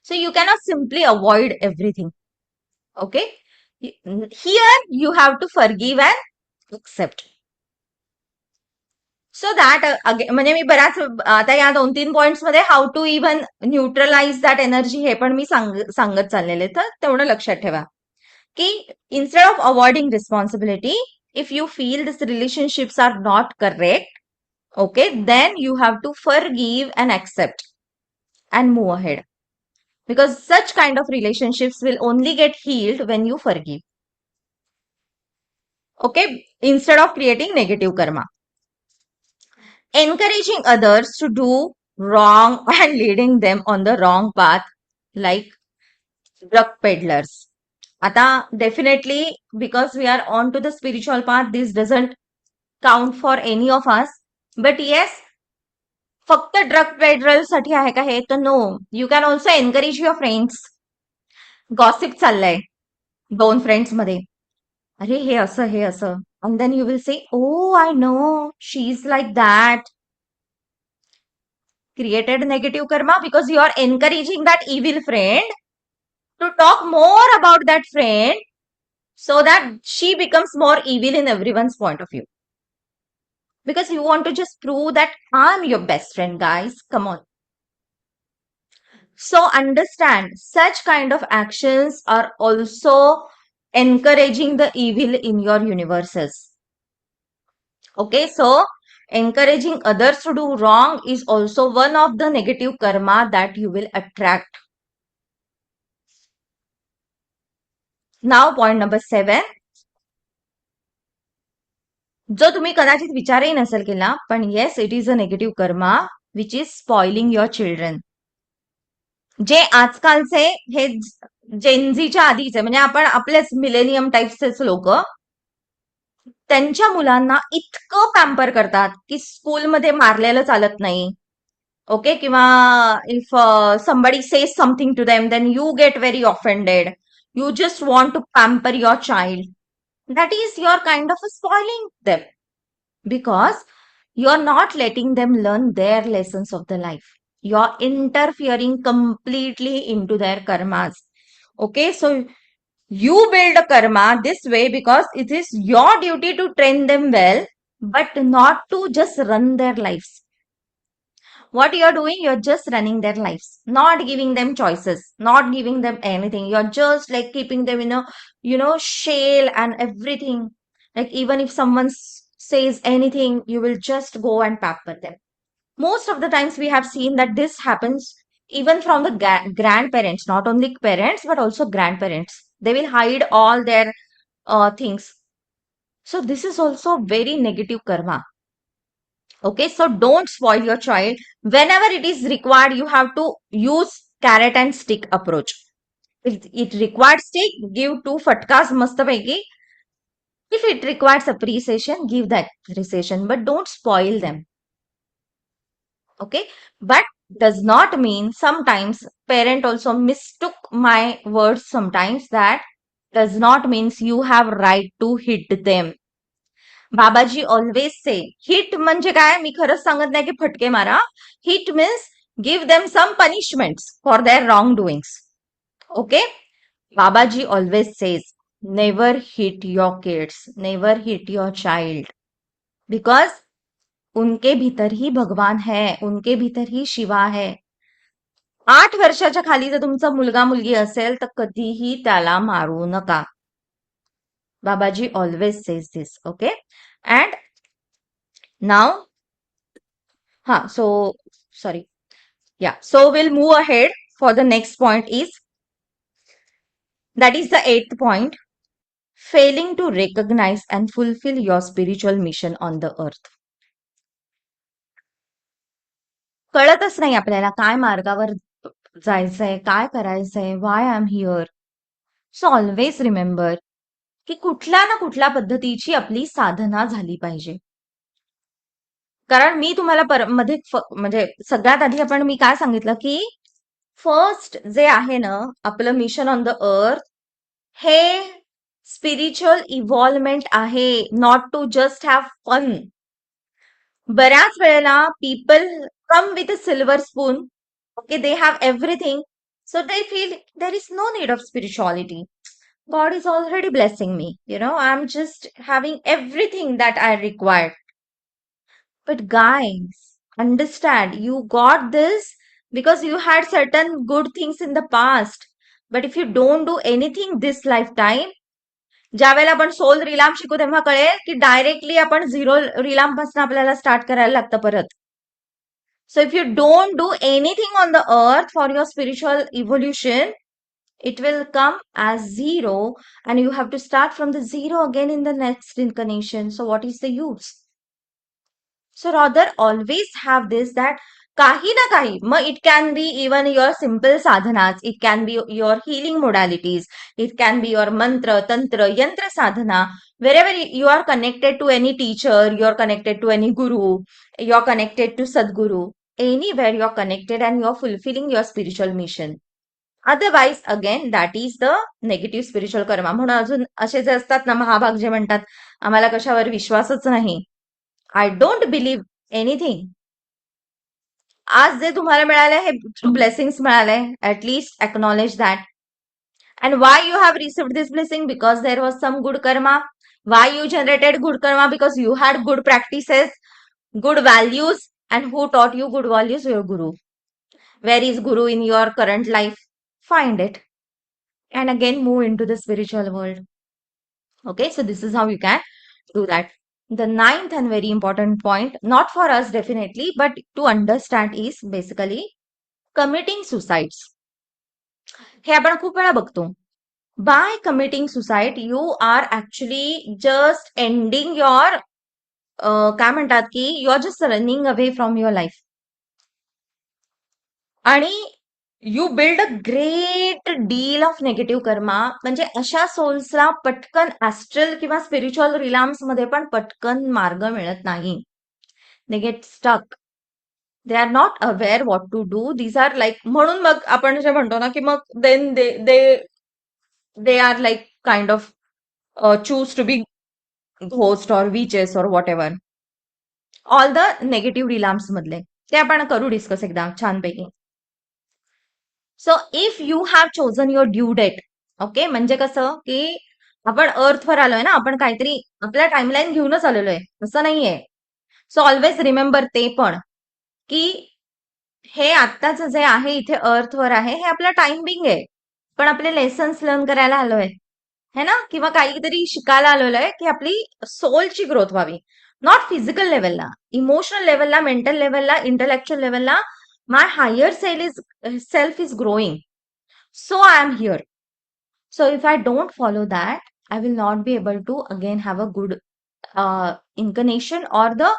So you cannot simply avoid everything. Okay? Here you have to forgive and accept. So that म्हणजे मी बऱ्याच आता या 2-3 points मध्ये how to even neutralize that energy हे पण मी सांगत चाललेले. तर तेवढं लक्षात ठेवा की instead of avoiding responsibility, if you feel this relationships are not correct, okay, then you have to forgive and accept and move ahead. Because such kind of relationships will only get healed when you forgive. Okay, instead of creating negative Karma. Encouraging others to do wrong and leading them on the wrong path, like drug peddlers. Ata definitely, because we are on to the spiritual path, this doesn't count for any of us. But yes, फक्त drug peddler साठी आहे का हे? तर no, you can also encourage your friends. Gossip चाललंय 2 friends मध्ये, अरे हे असं, and then you will say, oh, I know, she's like that. Created negative karma because you are encouraging that evil friend to talk more about that friend so that she becomes more evil in everyone's point of view. because you want to just prove that I'm your best friend, guys. Come on. So understand, such kind of actions are also encouraging the evil in your universes. Okay, so encouraging others to do wrong is also one of the negative karma that you will attract. Now, point number 7. जो तुम्ही कदाचित विचारही नसेल केला, पण yes, it is a negative karma which is spoiling your children. जे आजकालचे हे जेनझीच्या आधीचे म्हणजे आपण आपलेच मिलेनियम टाईप्सचेच लोक त्यांच्या मुलांना इतकं पॅम्पर करतात की स्कूलमध्ये मारलेलं चालत नाही. ओके, किंवा if somebody says something to them, then you get very offended. You just want to pamper your child. That is your kind of spoiling them, because you're not letting them learn their lessons of the life. You're interfering completely into their karmas. Okay, so you build a karma this way because it is your duty to train them well, but not to just run their lives. What you're doing, you're just running their lives, not giving them choices, not giving them anything. You're just like keeping them in a shell and everything. Like even if someone says anything, you will just go and pamper them. Most of the times we have seen that this happens even from the grandparents, not only parents but also grandparents. They will hide all their things. So this is also very negative karma. Okay, so don't spoil your child. Whenever it is required, you have to use carrot and stick approach. If it requires stick, give 2 fatkas mastapaiki. If it requires appreciation, give that appreciation, but don't spoil them. Okay, but does not mean sometimes parent also mistook my words sometimes. That does not means you have right to hit them. Babaji always say hit म्हणजे काय, मी खरंच सांगत नाही की फटके मारा. Hit means give them some punishments for their wrong doings. Okay, Babaji always says never hit your kids, never hit your child, because उनके भीतर ही भगवान है, उनके भीतर ही शिवा है. 8 वर्षाच्या खाली जर तुमचा मुलगा मुलगी असेल तर कधीही त्याला मारू नका. Babaji always says this. Okay, and now so sorry, yeah, so we'll move ahead for the next point. That is the 8th point: failing to recognize and fulfill your spiritual mission on the earth. कळतच नाही आपल्याला काय मार्गावर जायचंय, काय करायचंय, why I'm here. So always remember की कुठल्या ना कुठल्या पद्धतीची आपली साधना झाली पाहिजे. कारण मी तुम्हाला मध्ये म्हणजे सगळ्यात आधी मी काय सांगितलं की फर्स्ट जे आहे ना आपलं मिशन ऑन द अर्थ, हे स्पिरिच्युअल इव्हॉल्वमेंट आहे, not to just have fun. बऱ्याच वेळेला people come with a silver spoon. Okay, they have everything, so they feel there is no need of spirituality. God is already blessing me. I'm just having everything that I required. But guys, understand, you got this because you had certain good things in the past. But if you don't do anything this lifetime, ज्या वेळेला आपण soul रिलाम शिकू तेव्हा कळेल की directly आपण 0 रिलाम पासून आपल्याला स्टार्ट करायला लागतं परत. So if you don't do anything on the earth for your spiritual evolution, it will come as 0 and you have to start from the 0 again in the next incarnation. So what is the use? So rather always have this, that kahi na kahi, it can be even your simple sadhanas, it can be your healing modalities, it can be your mantra, tantra, yantra sadhana. Wherever you are connected to any teacher, you are connected to any guru, you are connected to Sadguru, anywhere you are connected and you are fulfilling your spiritual mission. Otherwise again that is the negative spiritual Karma. म्हणून अजून असे जे असतात ना महाभाग, जे म्हणतात आम्हाला कशावर विश्वासच नाही, आय डोंट बिलीव्ह एनिथिंग. आज जे तुम्हाला मिळाले हे ब्लेसिंग्स मिळाले, at least acknowledge that. And why you have received this blessing? Because there was some good karma. Why you generated good karma? Because you had good practices. Good values. And who taught you good values? Your guru. Where is guru in your current life? Find it. And again, move into the spiritual world. Okay, so this is how you can do that. The ninth and very important point, not for us definitely, but to understand is basically committing suicides. हे आपण खूप वेळा बघतो. By committing suicide, you are actually just ending your काय म्हणतात की you are just running away from your life आणि you build a great deal of negative karma. म्हणजे अशा सोल्सला पटकन ऍस्ट्रल किंवा स्पिरिच्युअल रिलाम्स मध्ये पण पटकन मार्ग मिळत नाही. They get stuck. They are not aware what to do. These are like, म्हणून मग आपण जे म्हणतो ना की मग then they are like kind of choose to be ghost or witches or whatever. All the negative realms मधले ते आपण करू डिस्कस एकदा छानपैकी. So if you have chosen your due date, okay, म्हणजे कसं की आपण अर्थवर आलोय ना, आपण काहीतरी आपल्या टाइमलाईन घेऊनच आलेलो आहे, असं नाहीये. सो ऑलवेज रिमेंबर ते पण की हे आत्ताच जे आहे इथे अर्थवर आहे हे आपला टाइम बिंग आहे, पण आपले लेसन्स लर्न करायला आलोय है ना, किंवा काहीतरी शिकायला आलेलो आहे की आपली सोलची ग्रोथ व्हावी. नॉट फिजिकल लेवलला, इमोशनल लेवलला, मेंटल लेवलला, इंटेलेक्च्युअल लेवलला my higher self is growing, so I am here. So if I don't follow that, I will not be able to again have a good incarnation or the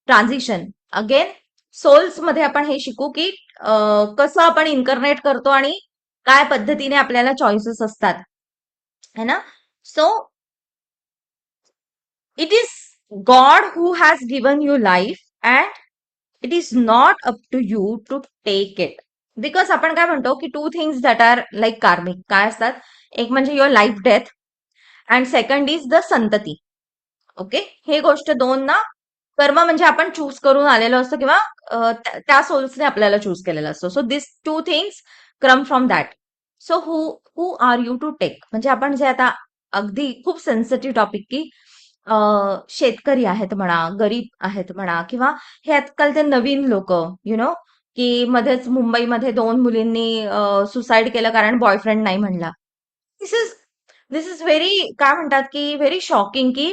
transition. Again souls मध्ये आपण हे शिकू की कसं आपण इन्कर्नेट करतो आणि काय पद्धतीने आपल्याला चॉईसेस असतात है ना. सो it is God who has given you life and it is not up to you to take it. Because आपण काय म्हणतो की two things that are like karmic काय असतात, एक म्हणजे your life death and second is the santati. Okay, हे गोष्ट दोन ना, कर्म म्हणजे आपण चूज करून आलेलो असतो किंवा त्या सोल्सने आपल्याला चूज केलेलं असतो. So this two things come from that. So who are you to take, म्हणजे आपण जे आता अगदी खूप सेन्सिटिव्ह टॉपिक की शेतकरी आहेत म्हणा, गरीब आहेत म्हणा, किंवा हे आजकाल ते नवीन लोक यु नो की मध्येच मुंबईमध्ये 2 मुलींनी सुसाईड केलं कारण बॉयफ्रेंड नाही म्हणला. दिस इज व्हेरी काय म्हणतात की व्हेरी शॉकिंग की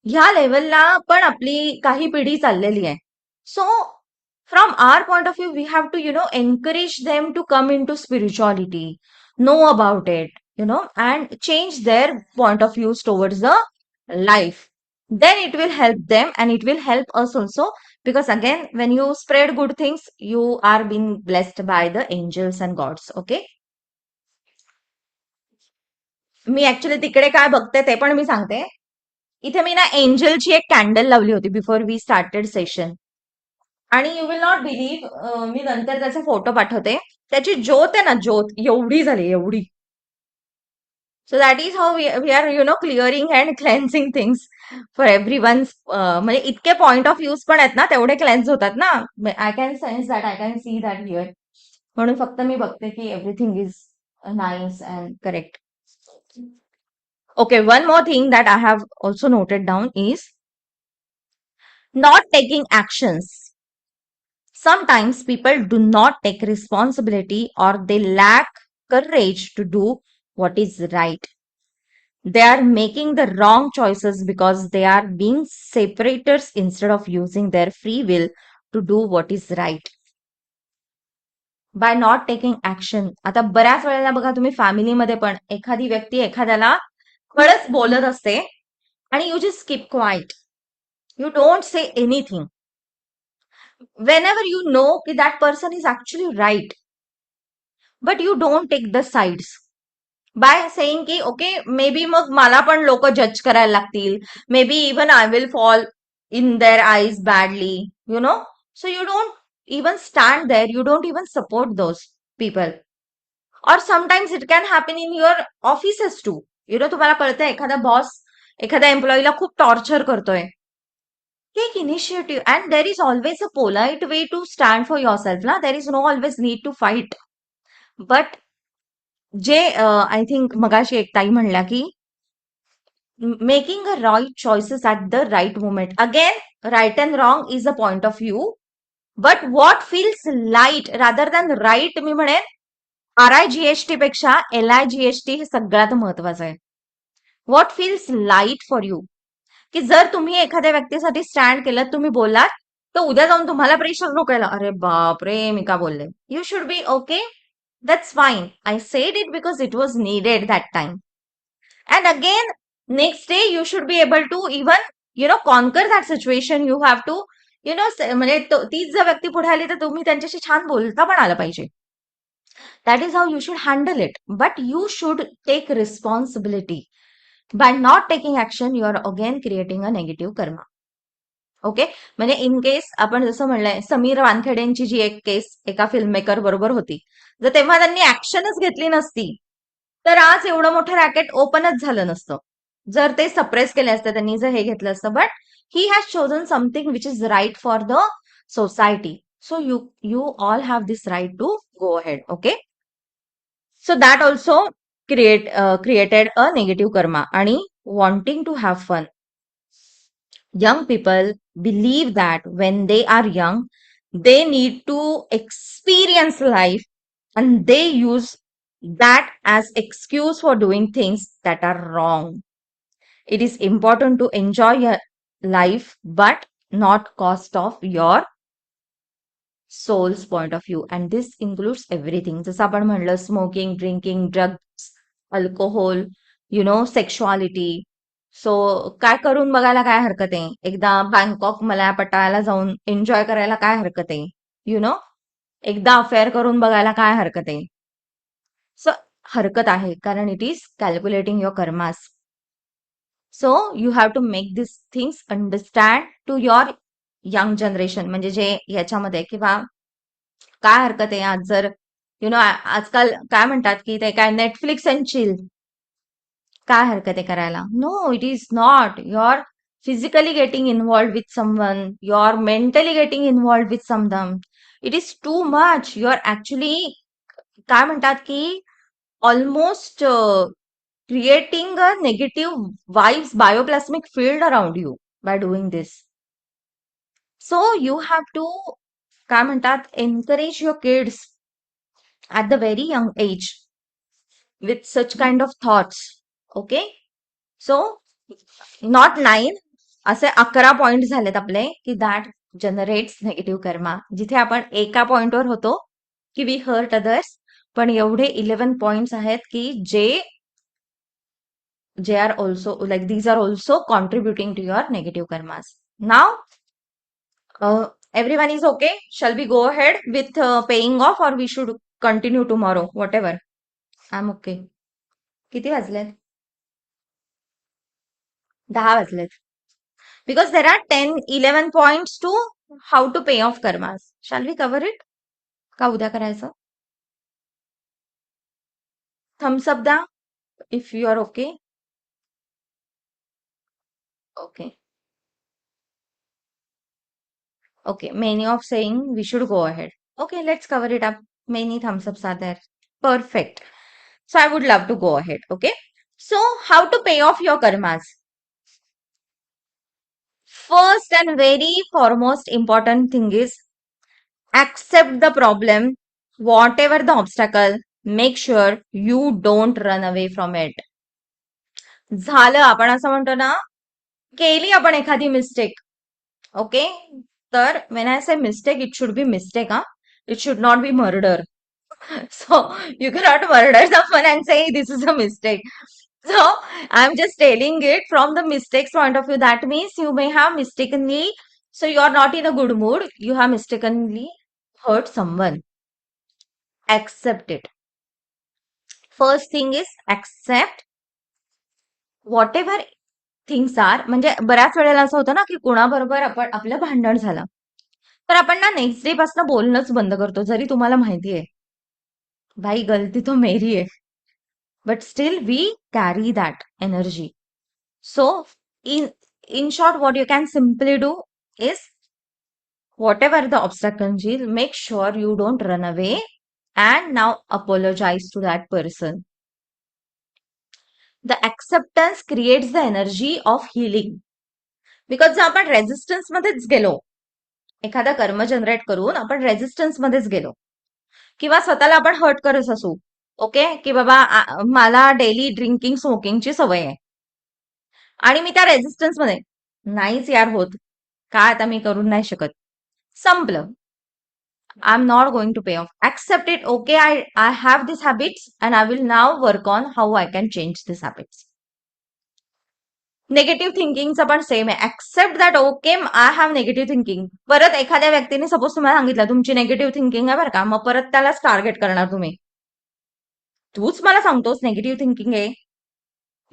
ह्या लेवलला पण आपली काही पिढी चाललेली आहे. So from our point of view we have to encourage them to come into spirituality, know about it and change their point of views towards the life. Then it will help them and it will help us also, because again when you spread good things you are being blessed by the angels and gods. Okay, me actually तिकडे काय बघते ते पण मी सांगते. इथे मी ना एंजलची एक candle लावली होती बिफोर वी स्टार्टेड सेशन आणि यू विल नॉट बिलीव्ह, मी नंतर त्याचा फोटो पाठवते. त्याची ज्योत आहे ना, ज्योत एवढी झाली, एवढी. So that is how we are clearing and cleansing things for everyone's म्हणजे इतके पॉइंट ऑफ व्ह्यूज पण आहेत ना, तेवढे क्लेन्स होतात ना. I can sense that, I can see that here. म्हणून फक्त मी बघते की everything is nice and correct. Okay, one more thing that I have also noted down is not taking actions. Sometimes people do not take responsibility or they lack courage to do what is right. They are making the wrong choices because they are being separators instead of using their free will to do what is right. By not taking action. आता बऱ्याच वेळेला बघा तुम्ही फॅमिलीमध्ये पण एखादी व्यक्ती एखाद्याला खरंच बोलत असते आणि you just keep quiet, you don't say anything. whenever you know कि that person is actually right, but you don't take the sides by saying की ओके मे बी मग मला पण लोक जज करायला लागतील, maybe even I will fall in their eyes badly, so you don't even stand there, you don't even support those people. और sometimes it can happen in your offices too. तुम्हाला कळतंय एखादा बॉस एखाद्या एम्प्लॉईला खूप torture करतोय, take initiative and there is always a polite way to stand for yourself ना, there is no always need to fight. But J I think मगाशी एक ताई म्हणल्या की making a right choices at the right moment. Again, right and wrong is a point of view, but what feels light rather than right, मी म्हणेन RIGST पेक्षा LIGST हे सगळ्यात महत्वाचं आहे. What feels light for you, की जर तुम्ही एखाद्या व्यक्तीसाठी स्टँड केलं, तुम्ही बोललात, तर उद्या जाऊन तुम्हाला प्रेशर नको यायला, अरे बाप रे मी का बोलले. You should be okay, that's fine, I said it because it was needed that time. And again, next day you should be able to even conquer that situation. You have to म्हणजे तीच जर व्यक्ती पुढे आली तर तुम्ही त्यांच्याशी छान बोलता पण आलं पाहिजे. That is how you should handle it. But you should take responsibility. By not taking action, you are again creating a negative karma. Okay, म्हणजे इन केस आपण जसं म्हणलंय, समीर वानखेडेंची जी एक केस एका फिल्म मेकर बरोबर होती, जर तेव्हा त्यांनी ऍक्शनच घेतली नसती तर आज एवढं मोठं रॅकेट ओपनच झालं नसतं. जर ते सप्रेस केले असते, त्यांनी जर हे घेतलं असतं. But he has chosen something which is right for the society. So you all have this right to go ahead. Okay, so that also created a negative karma. आणि wanting to have fun. Young people believe that when they are young, they need to experience life, and they use that as excuse for doing things that are wrong. It is important to enjoy your life, but not cost of your soul's point of view. And this includes everything. जसं आपण म्हणलं, smoking, drinking, drugs, alcohol, sexuality. So काय करून बघायला काय हरकत आहे, एकदा बँकॉक मला पटायला जाऊन एन्जॉय करायला काय हरकत आहे, एकदा अफेअर करून बघायला काय हरकत आहे. सो हरकत आहे, कारण it is calculating your karmas. So you have to make this things understand to your young generation. म्हणजे जे याच्यामध्ये, किंवा काय हरकत आहे आज जर आजकाल काय म्हणतात की ते काय नेटफ्लिक्स अँड चिल, काय हरकत आहे करायला. No, it is not. Your physically getting involved with someone, your mentally getting involved with someone. It is too much. Your actually काय म्हणतात की almost creating a negative vibes, bioplasmic field around you by doing this. So you have to काय म्हणतात, encourage your kids at the very young age with such kind of thoughts. Okay, so not 9, असे 11 point झालेत आपले, की that generates negative Karma. जिथे आपण एका पॉइंटवर होतो की वी हर्ट अदर्स, पण एवढे 11 पॉइंट्स आहेत की जे are also like these are also contributing to your negative karmas. Now everyone is okay. Shall we go ahead with paying off, or we should continue tomorrow? Whatever. I'm okay. किती वाजलेत? 10 वाजलेत. Because there are 10, 11 points to how to pay off karmas. Shall we cover it? का उद्या करायचं? Thumbs up द्या if you are okay. Okay. Okay, many of saying we should go ahead. Okay, let's cover it up. Many thumbs ups are there. Perfect. So I would love to go ahead. Okay. So how to pay off your karmas? First and very foremost important thing is accept the problem, whatever the obstacle. Make sure you don't run away from it. झालं, आपण असं म्हणतो ना, केली आपण एखादी mistake. Okay, तर when I say mistake, it should be mistake, it should not be murder. So you cannot murder someone and say this is a mistake. So I'm just telling it from the mistakes point of view. That means you may have mistakenly, so you are not in a good mood, you have mistakenly hurt someone. Accept it. First thing is accept whatever things are. म्हणजे बऱ्याच वेळेला असं होतं ना की कुणाबरोबर आपण आपलं भांडण झालं तर आपण ना नेक्स्ट डे पासून बोलणंच बंद करतो, जरी तुम्हाला माहिती आहे भाई गलती तो मेरी है, but still we carry that energy. So in short, what you can simply do is whatever the obstacle is, make sure you don't run away and now apologize to that person. The acceptance creates the energy of healing. Because जर आपण resistance मध्येच गेलो, एखादा कर्म generate करून आपण resistance मध्येच गेलो किंवा स्वतःला आपण हर्ट करत असू, ओके, की बाबा मला डेली ड्रिंकिंग स्मोकिंगची सवय आहे आणि मी त्या रेझिस्टन्स मध्ये नाहीच यार होत, काय आता मी करून नाही शकत, संपलं. I am not going to pay off. Accept it. Okay, I have this habits and I will now work on how I can change this habits. Negative थिंकिंगचं पण सेम आहे. Accept that okay I have negative thinking. परत एखाद्या व्यक्तीने suppose तुम्हाला सांगितलं तुमची negative thinking आहे बरं का, मग परत त्यालाच टार्गेट करणार तुम्ही. तूच मला सांगतोस निगेटिव्ह थिंकिंग आहे,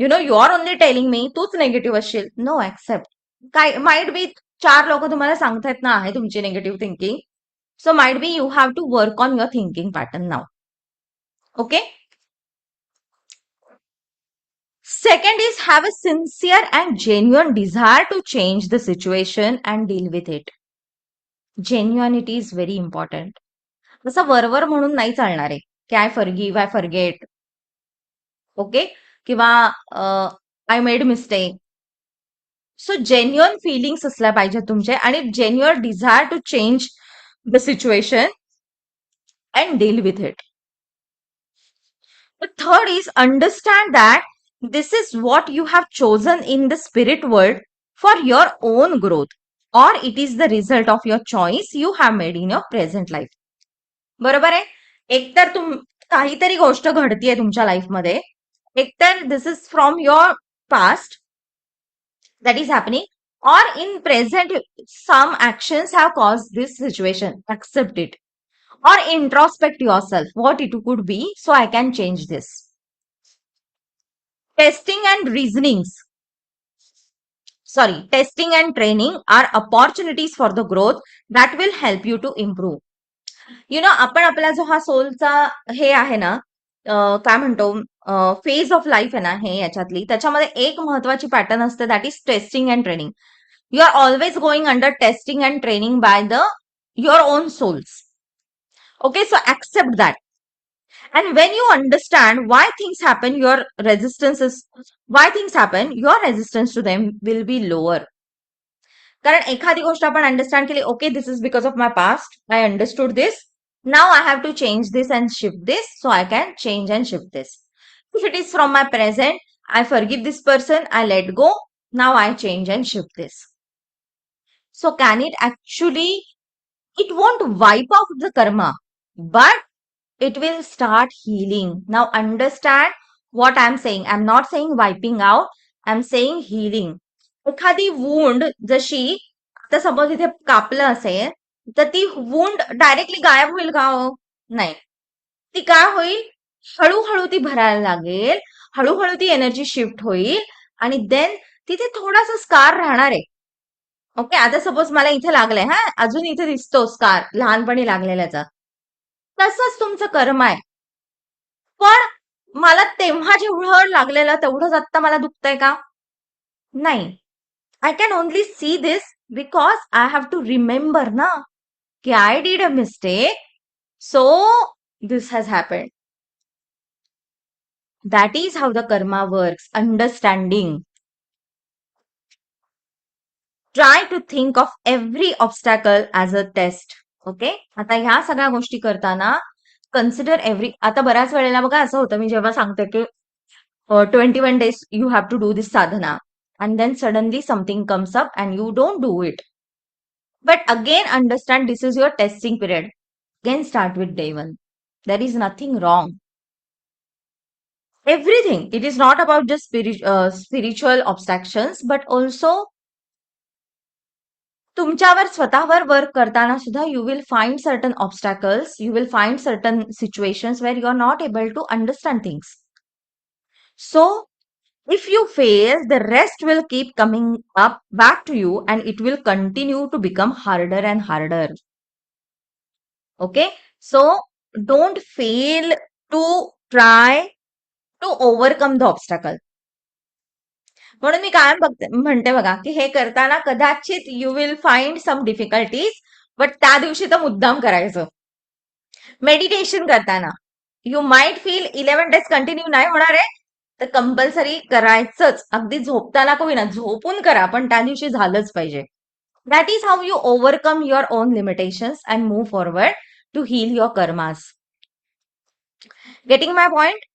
you are only telling me, तूच निगेटिव्ह असशील. No, accept. काय माइट बी 4 लोक तुम्हाला सांगतायत ना आहे तुमची negative thinking, so might be you have to work on your thinking pattern now. Okay. Second is have a sincere and genuine desire to change the situation and deal with it. Genuinity is very important. जसं वरवर म्हणून नाही चालणार आहे की I forgive, I forget, okay, किंवा I made mistake. So genuine feelings असल्या पाहिजेत तुमचे आणि genuine desire to change the situation and deal with it. The third is understand that this is what you have chosen in the spirit world for your own growth, or it is the result of your choice you have made in your present life. बरोबर आहे. एकतर काहीतरी गोष्ट घडतीये तुमच्या लाईफमध्ये, एकतर this is from your past that is happening, or in present some actions have caused this situation. Accept it. Or introspect yourself what it could be so I can change this. Testing and training are opportunities for the growth that will help you to improve. आपण आपला जो हा सोलचा हे आहे ना, काय म्हणतो, phase of life आहे ना, हे याच्यातली त्याच्यामध्ये एक महत्वाची पॅटर्न असते, that is testing and training. You are always going under testing and training by the your own souls. Okay, so accept that. And when you understand why things happen, your resistance to them will be lower. कारण एखादी गोष्ट आपण understand केली, okay, this is because of my past, I understood this, now I have to change this and shift this, so I can change and shift this. If it is from my present, I forgive this person, I let go, now I change and shift this. So can it actually, it won't wipe out the karma, but it will start healing. Now understand what I'm saying. I'm not saying wiping out, I'm saying healing. एखादी wound जशी आता suppose इथे कापलं असेल तर ती wound directly गायब होईल का? नाही. ती काय होईल, हळूहळू ती भरायला लागेल, हळूहळू ती एनर्जी शिफ्ट होईल आणि देन तिथे थोडासा स्कार राहणार आहे. ओके, आता सपोज मला इथे लागलंय, हा अजून इथे दिसतो स्कार लहानपणी लागलेल्याचा, तसंच तुमचं कर्म आहे. पण मला तेव्हा जेवढं लागलेलं तेवढंच आता मला दुखतंय का? नाही. I can only see this because I have to remember ना की I did a mistake, so this has happened. That is how the karma works. Understanding. Try to think of every obstacle as a test. Okay, आता ह्या सगळ्या गोष्टी करताना consider every. आता बऱ्याच वेळेला बघा असं होतं, मी जेव्हा सांगते की 21 days you have to do this sadhana, and then suddenly something comes up and you don't do it. But again understand this is your testing period. Again start with day 1. There is nothing wrong. Everything. It is not about just spiritual obstructions, but also तुमच्यावर स्वतःवर work करताना सुद्धा you will find certain obstacles, you will find certain situations where you are not able to understand things. So, if you fail, the rest will keep coming up back to you and it will continue to become harder and harder. Okay? So, don't fail to try to overcome the obstacle. म्हणून मी कायम म्हणते बघा की हे करताना कदाचित you will find some difficulties, but त्या दिवशी तर मुद्दाम करायचं. मेडिटेशन करताना you might feel 11 days continue नाही होणार आहे, तर कंपल्सरी करायचंच. अगदी झोपताना का होईना, झोपून करा, पण त्या दिवशी झालंच पाहिजे. That is how you overcome your own limitations and move forward to heal your karmas. Getting my point?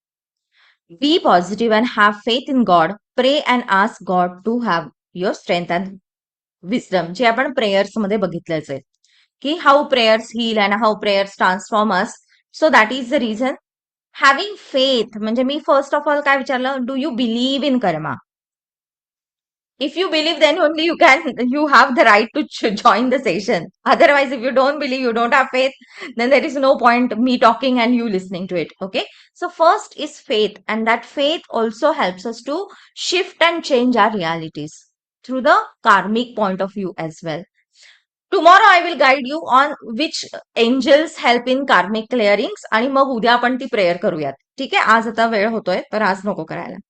Be positive and have faith in God. Pray and ask God to have your strength and wisdom. जे आपण prayers मध्ये बघितलंच आहे की how prayers heal and how prayers transform us. So that is the reason. Having faith म्हणजे मी first of all काय विचारलं, do you believe in karma? If you believe, then only you have the right to join the session. Otherwise, if you don't believe, you don't have faith, then there is no point me talking and you listening to it. Okay. So first is faith, and that faith also helps us to shift and change our realities through the karmic point of view as well. Tomorrow I will guide you on which angels help in karmic clearings, आणि मग उद्या आपण ती prayer करूयात. ठीक आहे. आज आता वेळ होतोय, तर आज नको करायला.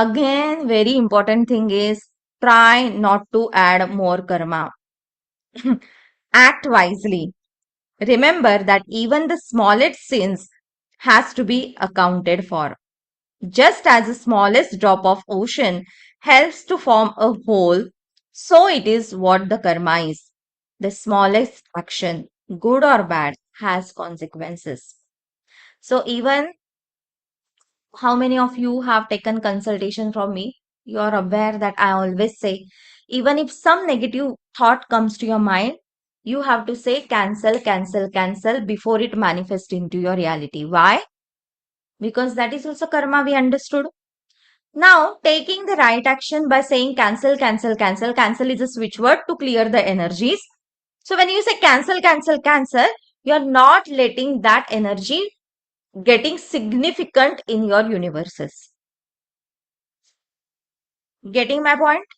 Again, very important thing is try not to add more karma. Act wisely. Remember that even the smallest sins has to be accounted for. Just as the smallest drop of ocean helps to form a whole, so it is what the karma is. The smallest action, good or bad, has consequences. So even how many of you have taken consultation from me? You are aware that I always say, even if some negative thought comes to your mind, you have to say cancel, cancel, cancel before it manifests into your reality. Why? Because that is also karma, we understood. Now, taking the right action by saying cancel, cancel, cancel, cancel is a switch word to clear the energies. So when you say cancel, cancel, cancel, you are not letting that energy getting significant in your universes. Getting my point?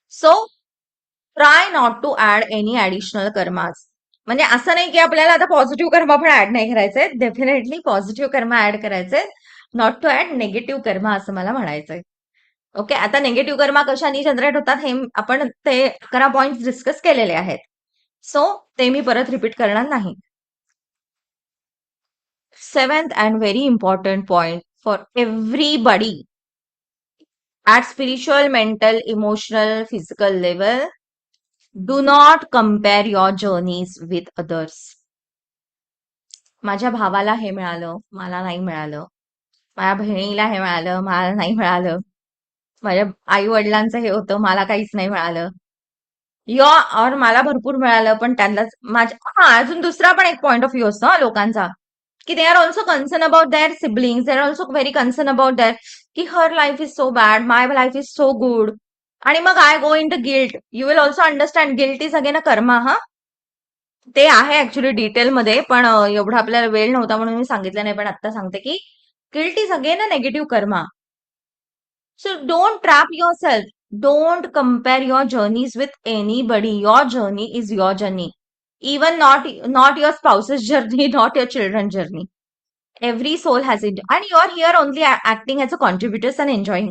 So, try not to add any additional karmas. म्हणजे असं नाही की आपल्याला आता positive Karma पण add नाही करायचंय. Definitely positive karma add करायचंय. Not to add negative karma असं मला म्हणायचंय. ओके. आता नेगेटिव्ह कर्मा कशाने जनरेट होतात हे आपण ते 11 पॉइंट डिस्कस केलेले आहेत. सो ते मी परत रिपीट करणार नाही. 7th and very important point for everybody at spiritual, mental, emotional, physical level, do not compare your journeys with others. माझ्या भावाला हे मिळालं, मला नाही मिळालं. माझ्या बहिणीला हे मिळालं, मला नाही मिळालं. माझ्या आई वडिलांचं हे होतं, मला काहीच नाही मिळालं. और मला भरपूर मिळालं, पण त्यांनाच माझ्या अजून दुसरा पण एक पॉइंट ऑफ व्ह्यू असतो हा लोकांचा, की they are also concern about their siblings. They are also very concern about their की her life is so bad, my life is so good. आणि मग I go in to guilt. You will also understand guilt is again a karma. हा, ते आहे actually डिटेलमध्ये, पण एवढा आपल्याला वेळ नव्हता म्हणून मी सांगितलं नाही, पण आता सांगते की guilt is again a negative Karma. So don't trap your self. Don't compare your journeys with anybody. Your journey is your journey. Even not your spouse's journey, not your children's journey. Every soul has it. And you are here only acting as a contributors and enjoying.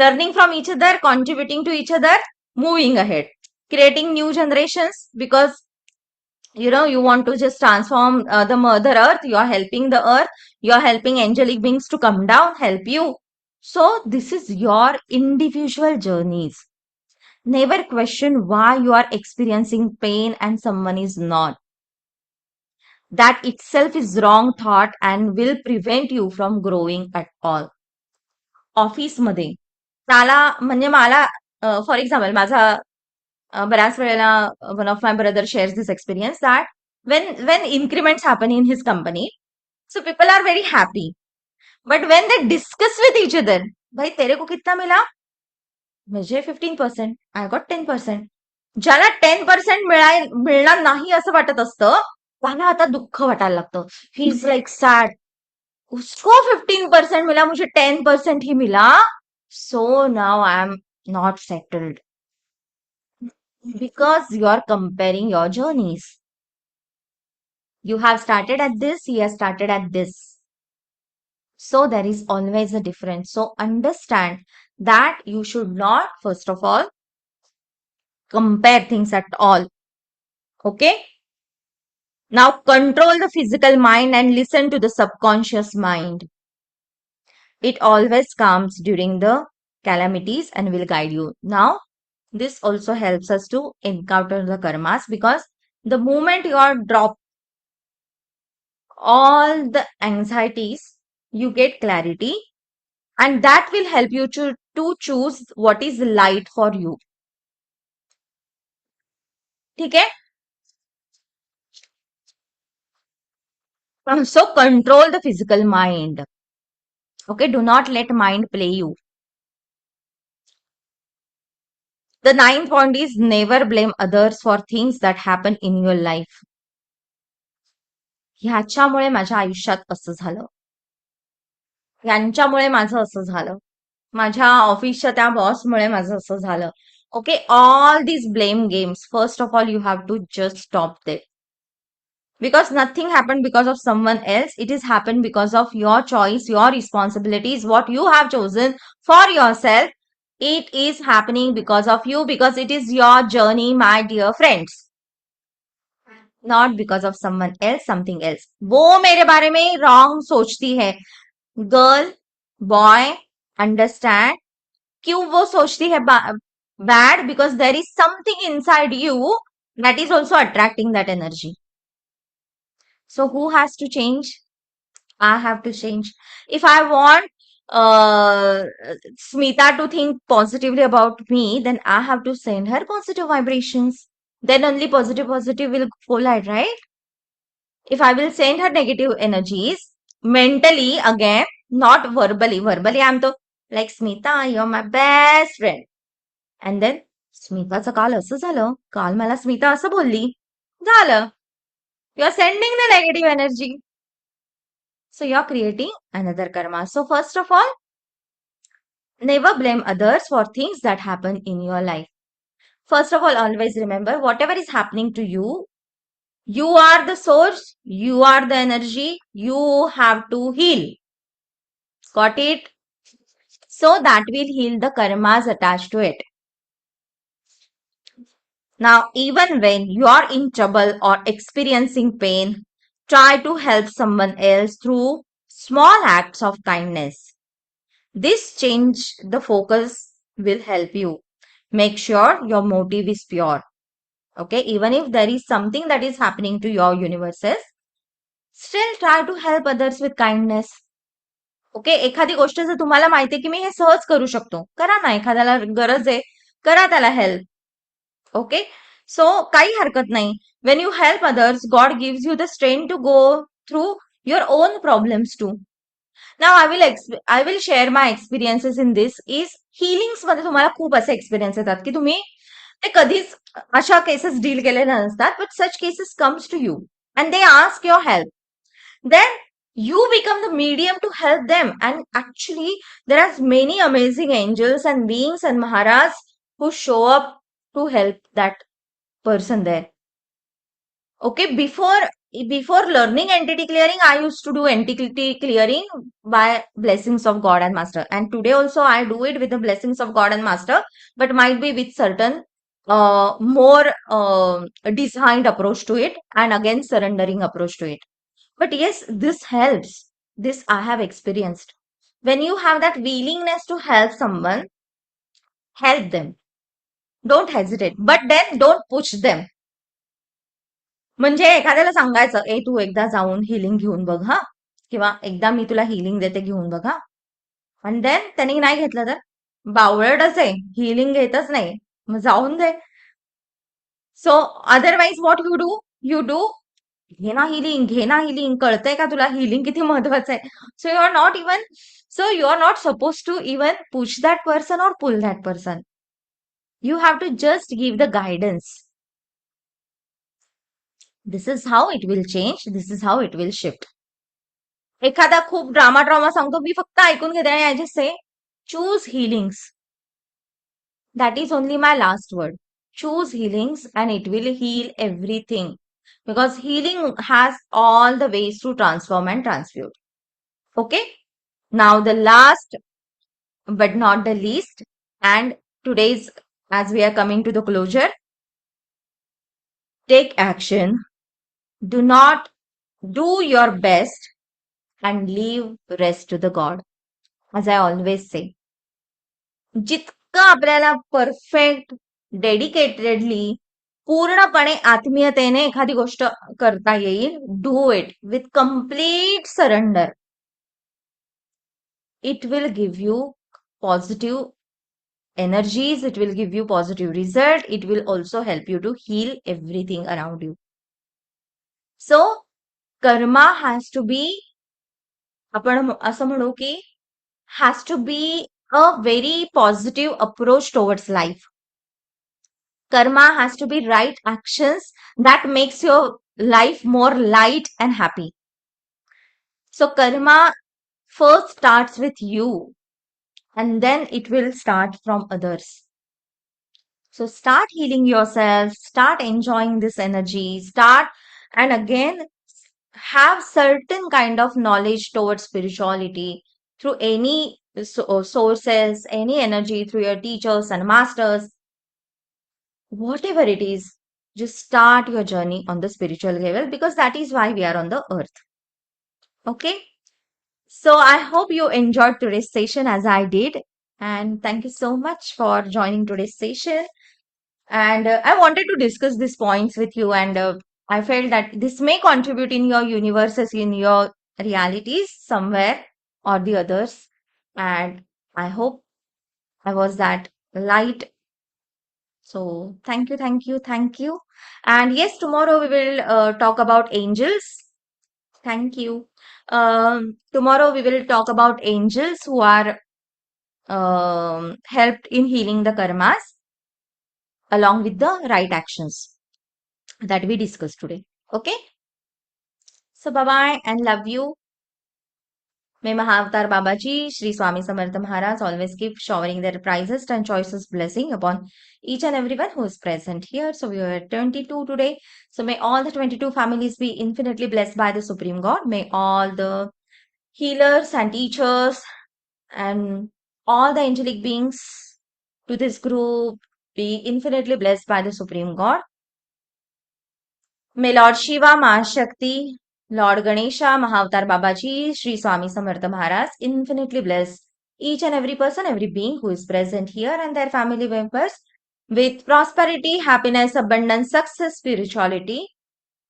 Learning from each other, contributing to each other, moving ahead. Creating new generations because, you want to just transform the Mother Earth. You are helping the earth. You are helping angelic beings to come down, help you. So this is your individual journeys. Never question why you are experiencing pain and someone is not. That itself is wrong thought and will prevent you from growing at all. Office मध्ये त्याला म्हणजे मला for example माझा बऱ्याच वेळेला one of my brother shares this experience that when increments happen in his company, so people are very happy. But when they discuss with each other, भाई तेरे को कितना मिला? मुझे 15%, आय गॉट 10%. ज्याला 10% मिळणार नाही असं वाटत असतं, त्याला आता दुःख वाटायला लागतं. He is like sad. उसको 15% मिला, मुझे 10% ही मिला. So now I am not settled. Because you are comparing your journeys. You have started at this, he has started at this. So there is always a difference. So understand that you should not, first of all, compare things at all. Okay? Now control the physical mind and listen to the subconscious mind. It always comes during the calamities and will guide you. Now, this also helps us to encounter the karmas, because the moment you are drop all the anxieties, you get clarity, and that will help you to choose what is light for you. Okay? So control the physical mind. Okay, do not let mind play you. The ninth point is never blame others for things that happen in your life. ह्याच्यामुळे माझ्या आयुष्यात असं झालं, यांच्यामुळे माझं असं झालं, माझ्या ऑफिसच्या त्या बॉसमुळे माझं असं झालं. Okay, all these blame games, first of all you have to just stop them, because nothing happened because of someone else. It is happened because of your choice, your responsibilities, what you have chosen for yourself. It is happening because of you, because it is your journey, my dear friends, not because of someone else, something else. वो मेरे बारे में wrong सोचती है. Girl, boy, understand क्यों वो सोचती है bad? Because there is something inside you that is also attracting that energy. So who has to change? I have to change. If I want Smita to think positively about me, then I have to send her positive vibrations. Then only positive will collide, right? If I will send her negative energies mentally again, not verbally. Verbally, I'm to like, Smita, you're my best friend. And then स्मिताचं काल असं झालं, काल मला स्मिता असं बोलली, झालं. You are sending the negative energy. So you are creating another karma. So first of all, never blame others for things that happen in your life. First of all, always remember, whatever is happening to you, you are the source, you are the energy, you have to heal. Got it? So that will heal the karmas attached to it. Now, even when you are in trouble or experiencing pain, try to help someone else through small acts of kindness. This change the focus will help you. Make sure your motive is pure. Okay, even if there is something that is happening to your universes, still try to help others with kindness. Okay, एखादी गोष्ट जर तुम्हाला माहिती आहे की मी हे सहज करू शकतो, करा ना. एखाद्याला गरज आहे, करा त्याला हेल्प. ओके, सो काही हरकत नाही. When you help others, god gives you the strength to go through your own problems too. Now I will share my experiences in this. Is healings मध्ये तुम्हाला खूप असे एक्सपिरियन्स येतात की तुम्ही ते कधीच अशा केसेस डील केलेल्या नसतात, but such cases comes to you and they ask your help. Then you become the medium to help them, and actually there are many amazing angels and beings and maharas who show up to help that person there. Okay, before learning entity clearing, I used to do entity clearing by blessings of God and Master, and today also I do it with the blessings of God and Master, but might be with certain more designed approach to it, and again surrendering approach to it. But yes, this helps. This I have experienced. When you have that willingness to help someone, help them. Don't hesitate. But then don't push them. म्हणजे एखाद्याला सांगायचं, ए तू एकदा जाऊन healing घेऊन बघ हा, किंवा एकदा मी तुला हिलिंग देते घेऊन बघ हा. आणि देन त्यांनी नाही घेतलं तर बावळटच आहे, हिलिंग घेतच नाही, मग जाऊन दे. सो अदरवाईज व्हॉट यू डू घे ना हिलिंग, कळतंय का तुला हिलिंग किती महत्वाचं आहे. So you are not suppose to even push that person or pull that person. You have to just give the guidance. This is how it will change, this is how it will shift. एखादा खूप drama सांगतो, मी फक्त ऐकून घेते आणि I just say choose healings. That is only my last word. Choose healings and it will heal everything, because healing has all the ways to transform and transmute. Okay, now the last but not the least, and today's, as we are coming to the closure, take action, Do not do your best and leave rest to the God. As I always say, जितकं आपल्याला perfect, dedicatedly, पूर्णपणे आत्मीयतेने एखादी गोष्ट करता येईल, do it with complete surrender. It will give you positive energies, it will give you positive result, it will also help you to heal everything around you. So karma has to be, आपण असं म्हणू की has to be a very positive approach towards life. Karma has to be right actions that makes your life more light and happy. So karma first starts with you and then it will start from others. So start healing yourself, start enjoying this energy, start and again have certain kind of knowledge towards spirituality through any sources, any energy, through your teachers and masters, whatever it is. Just start your journey on the spiritual level because that is why we are on the earth. Okay. So I hope you enjoyed today's session as I did. And thank you so much for joining today's session. And I wanted to discuss these points with you. And I felt that this may contribute in your universes, in your realities somewhere or the others. And I hope I was that light. So thank you, thank you, thank you. And yes, tomorrow we will talk about angels. Thank you. Tomorrow we will talk about angels who are helped in healing the karmas along with the right actions that we discussed today. Okay. So bye bye and love you. May Mahavatar Babaji, Sri Swami Samartha Maharaj always keep showering their prizes and choices blessing upon each and everyone who is present here. So we are at 22 today. So may all the 22 families be infinitely blessed by the Supreme God. May all the healers and teachers and all the angelic beings to this group be infinitely blessed by the Supreme God. May Lord Shiva, Mahashakti, Lord Ganesha, Mahavatar Babaji, Sri Swami Samartha Maharaj infinitely bless each and every person, every being who is present here and their family members with prosperity, happiness, abundance, success, spirituality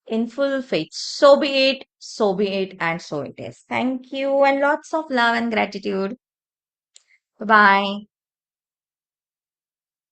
in full faith. So be it, so be it, and so it is. Thank you and lots of love and gratitude. Bye-bye.